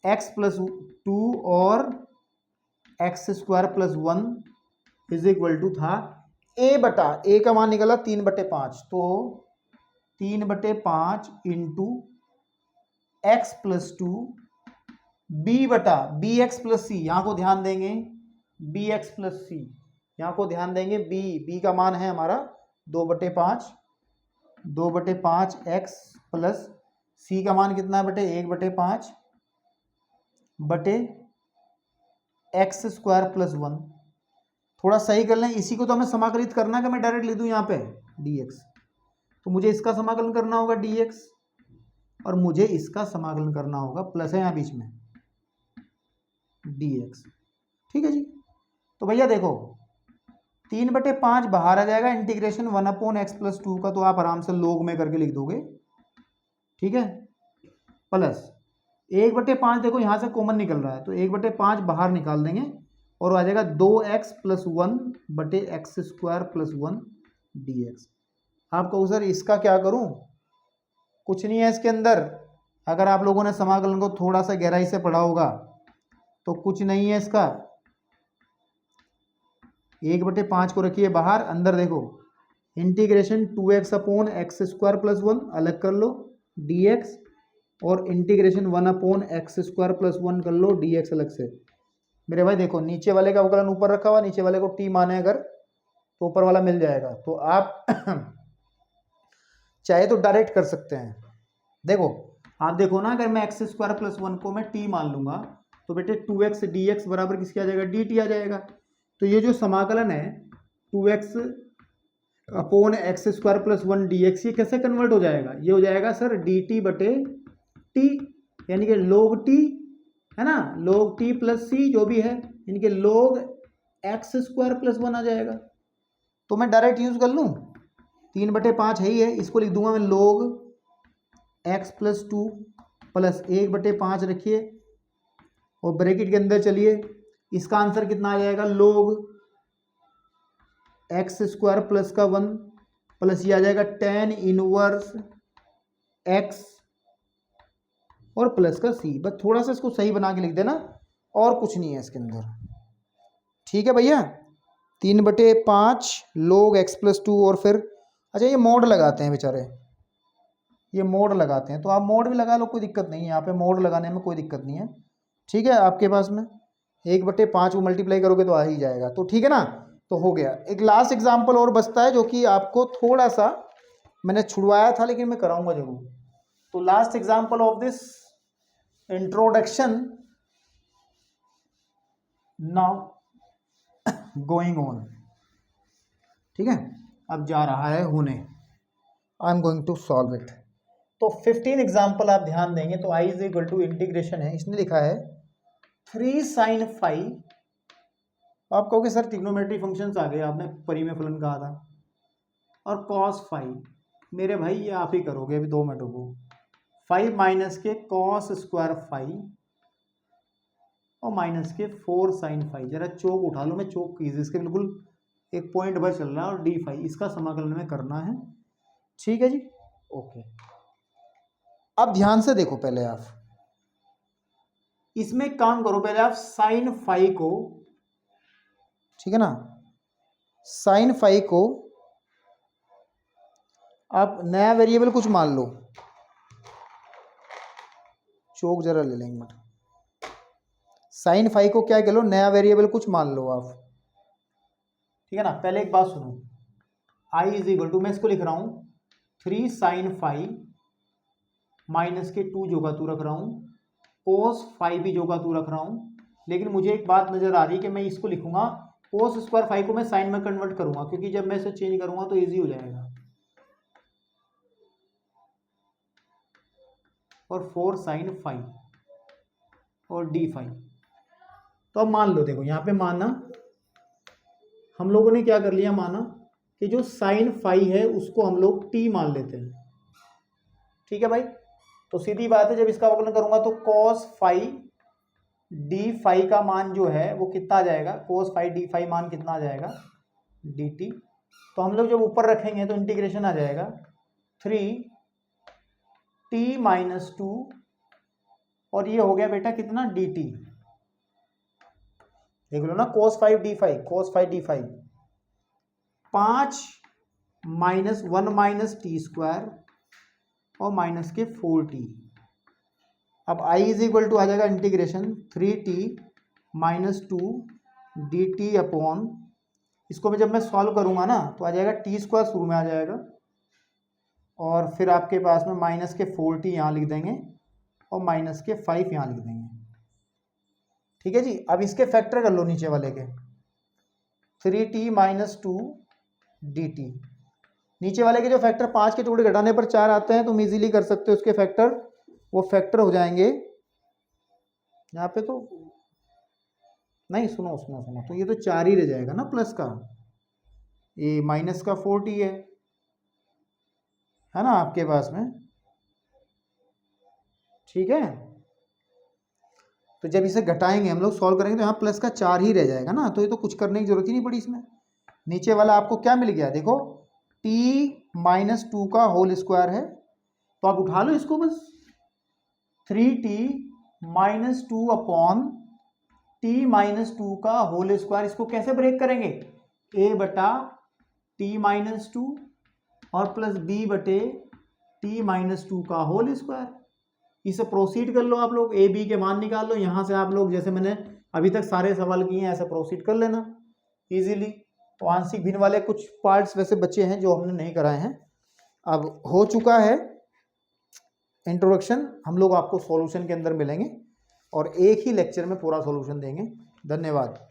एक्स प्लस 2 और X square plus 1 is equal to था ए का मान निकला 3/5, तो 3/5 into x plus 2 B X plus C, यहाँ को ध्यान देंगे, बी एक्स प्लस सी यहाँ को ध्यान देंगे, बी का मान है हमारा 2/5 एक्स प्लस सी का मान कितना है बटे 1/5 बटे एक्स स्क्वायर प्लस 1। थोड़ा सही कर लें, इसी को तो हमें समाकलित करना है कि मैं डायरेक्ट लिख दूँ यहाँ पे dx, तो मुझे इसका समाकलन करना होगा dx और मुझे इसका समाकलन करना होगा, प्लस है यहाँ बीच में dx। ठीक है जी। तो भैया देखो 3/5 बाहर आ जाएगा, इंटीग्रेशन 1/x+2 का तो आप आराम से लोग में करके लिख दोगे। ठीक है, प्लस 1/5 देखो यहाँ से कॉमन निकल रहा है तो 1/5 बाहर निकाल देंगे और आ जाएगा 2x + 1/x² + 1 dx। आप कहो सर इसका क्या करूं? कुछ नहीं है इसके अंदर, अगर आप लोगों ने समाकलन को थोड़ा सा गहराई से पढ़ा होगा तो कुछ नहीं है इसका। 1/5 को रखिए बाहर, अंदर देखो इंटीग्रेशन 2x/x² + 1 अलग कर लो dx और इंटीग्रेशन 1/x² + 1 कर लो dx अलग से। मेरे भाई देखो नीचे वाले का अवकलन ऊपर रखा हुआ, नीचे वाले को t माने अगर तो ऊपर वाला मिल जाएगा, तो आप चाहे तो डायरेक्ट कर सकते हैं। देखो आप देखो ना, अगर मैं x² + 1 को मैं t मान लूंगा तो बेटे 2x dx बराबर किसके आ जाएगा? dt आ जाएगा। तो ये जो समाकलन है 2x/x² + 1 dx, ये कैसे कन्वर्ट हो जाएगा? ये हो जाएगा सर dt/t, यानी कि log t है ना, log t + c जो भी है, यानी कि log x² + 1 आ जाएगा। तो मैं डायरेक्ट यूज कर लूँ, 3/5 है ही है, इसको लिख दूंगा मैं log x + 2 + 1/5 रखिए और ब्रैकेट के अंदर चलिए, इसका आंसर कितना आ जाएगा? log x² + 1 प्लस ये आ जाएगा tan इनवर्स x और प्लस का c। बस थोड़ा सा इसको सही बना के लिख देना और कुछ नहीं है इसके अंदर। ठीक है भैया, 3/5 log x + 2 और फिर अच्छा ये मोड लगाते हैं बेचारे, ये मोड लगाते हैं, तो आप मोड भी लगा लो, कोई दिक्कत नहीं है, यहाँ पे मोड लगाने में कोई दिक्कत नहीं है। ठीक है, आपके पास में 1/5 को मल्टीप्लाई करोगे तो आ ही जाएगा। तो ठीक है ना, तो हो गया। एक लास्ट एग्जाम्पल और बचता है जो कि आपको थोड़ा सा मैंने छुड़वाया था लेकिन मैं कराऊंगा जरूर। तो last example of this introduction now going on. ठीक है, अब जा रहा है होने, I am going to solve it. तो 15 एग्जाम्पल आप ध्यान देंगे तो i = इंटीग्रेशन है, इसने लिखा है 3 sin phi। आप कहोगे सर ट्रिग्नोमेट्री फंक्शंस आ गए, आपने परिमेय फलन कहा था, और cos phi। मेरे भाई ये आप ही करोगे, अभी 2 मिनटों को 5 माइनस के cos² phi और माइनस के 4 sin phi। जरा चौक उठा लो, मैं चौक कीजिए, इसके बिल्कुल एक पॉइंट भर चल रहा है और d phi, इसका समाकलन में करना है। ठीक है जी, ओके। अब ध्यान से देखो, पहले आप इसमें काम करो, पहले आप sin phi को, ठीक है ना, sin phi को आप नया वेरिएबल कुछ मान लो, चौक जरा ले लेंगे मिनट। sin phi को क्या कह लो, नया वेरिएबल कुछ मान लो आप, ठीक है ना। पहले एक बात सुनो, i = मैं इसको लिख रहा हूं 3 sin phi माइनस के 2 जो का तू रख रहा हूं, cos phi भी जो का तू रख रहा हूं, लेकिन मुझे एक बात नजर आ रही है कि मैं इसको लिखूंगा cos² phi को मैं साइन में कन्वर्ट करूंगा, क्योंकि जब मैं इसे चेंज करूंगा तो इजी हो जाएगा। और 4 sin phi और d phi। तो अब मान लो, देखो यहाँ पे माना हम लोगों ने क्या कर लिया, माना कि जो sin phi है उसको हम लोग t मान लेते हैं। ठीक है भाई, तो सीधी बात है, जब इसका अवकलन करूंगा तो cos phi d phi का मान जो है वो कितना आ जाएगा, cos phi d phi मान कितना आ जाएगा, dt। तो हम लोग जब ऊपर रखेंगे तो इंटीग्रेशन आ जाएगा 3t-2 और ये हो गया बेटा कितना, dt। देख लो ना, cos phi d phi, cos phi d phi 5 - 1 - t² और माइनस के 4t। अब i = आ जाएगा इंटीग्रेशन 3t - 2 dt अपॉन, इसको मैं जब मैं सॉल्व करूंगा ना तो आ जाएगा t² शुरू में आ जाएगा और फिर आपके पास में माइनस के 4t यहाँ लिख देंगे और माइनस के 5 यहाँ लिख देंगे। ठीक है जी, अब इसके फैक्टर कर लो नीचे वाले के, 3t माइनस 2 dt। नीचे वाले के जो फैक्टर 5 के टुकड़े घटाने पर 4 आते हैं, तुम इजीली कर सकते हो उसके फैक्टर, वो फैक्टर हो जाएंगे यहाँ पे तो नहीं, सुनो सुनो सुनो, तो ये तो 4 ही रह जाएगा ना प्लस का, ये माइनस का 4t है ना आपके पास में, ठीक है। तो जब इसे घटाएंगे हम लोग, सॉल्व करेंगे, तो यहाँ प्लस का 4 ही रह जाएगा ना, तो ये तो कुछ करने की जरूरत ही नहीं पड़ी इसमें। नीचे वाला आपको क्या मिल गया, देखो t माइनस 2 का होल स्क्वायर है, तो आप उठा लो इसको बस, 3t minus 2 upon t minus 2 का होल स्क्वायर। इसको कैसे ब्रेक करेंगे, a बटा t माइनस 2 और प्लस b बटे t माइनस 2 का होल स्क्वायर। इसे प्रोसीड कर लो आप लोग, ए बी के मान निकाल लो, यहाँ से आप लोग जैसे मैंने अभी तक सारे सवाल किए हैं ऐसे प्रोसीड कर लेना इजीली। तो आंशिक भिन्न वाले कुछ पार्ट्स वैसे बच्चे हैं जो हमने नहीं कराए हैं, अब हो चुका है इंट्रोडक्शन। हम लोग आपको सॉल्यूशन के अंदर मिलेंगे और एक ही लेक्चर में पूरा सॉल्यूशन देंगे। धन्यवाद।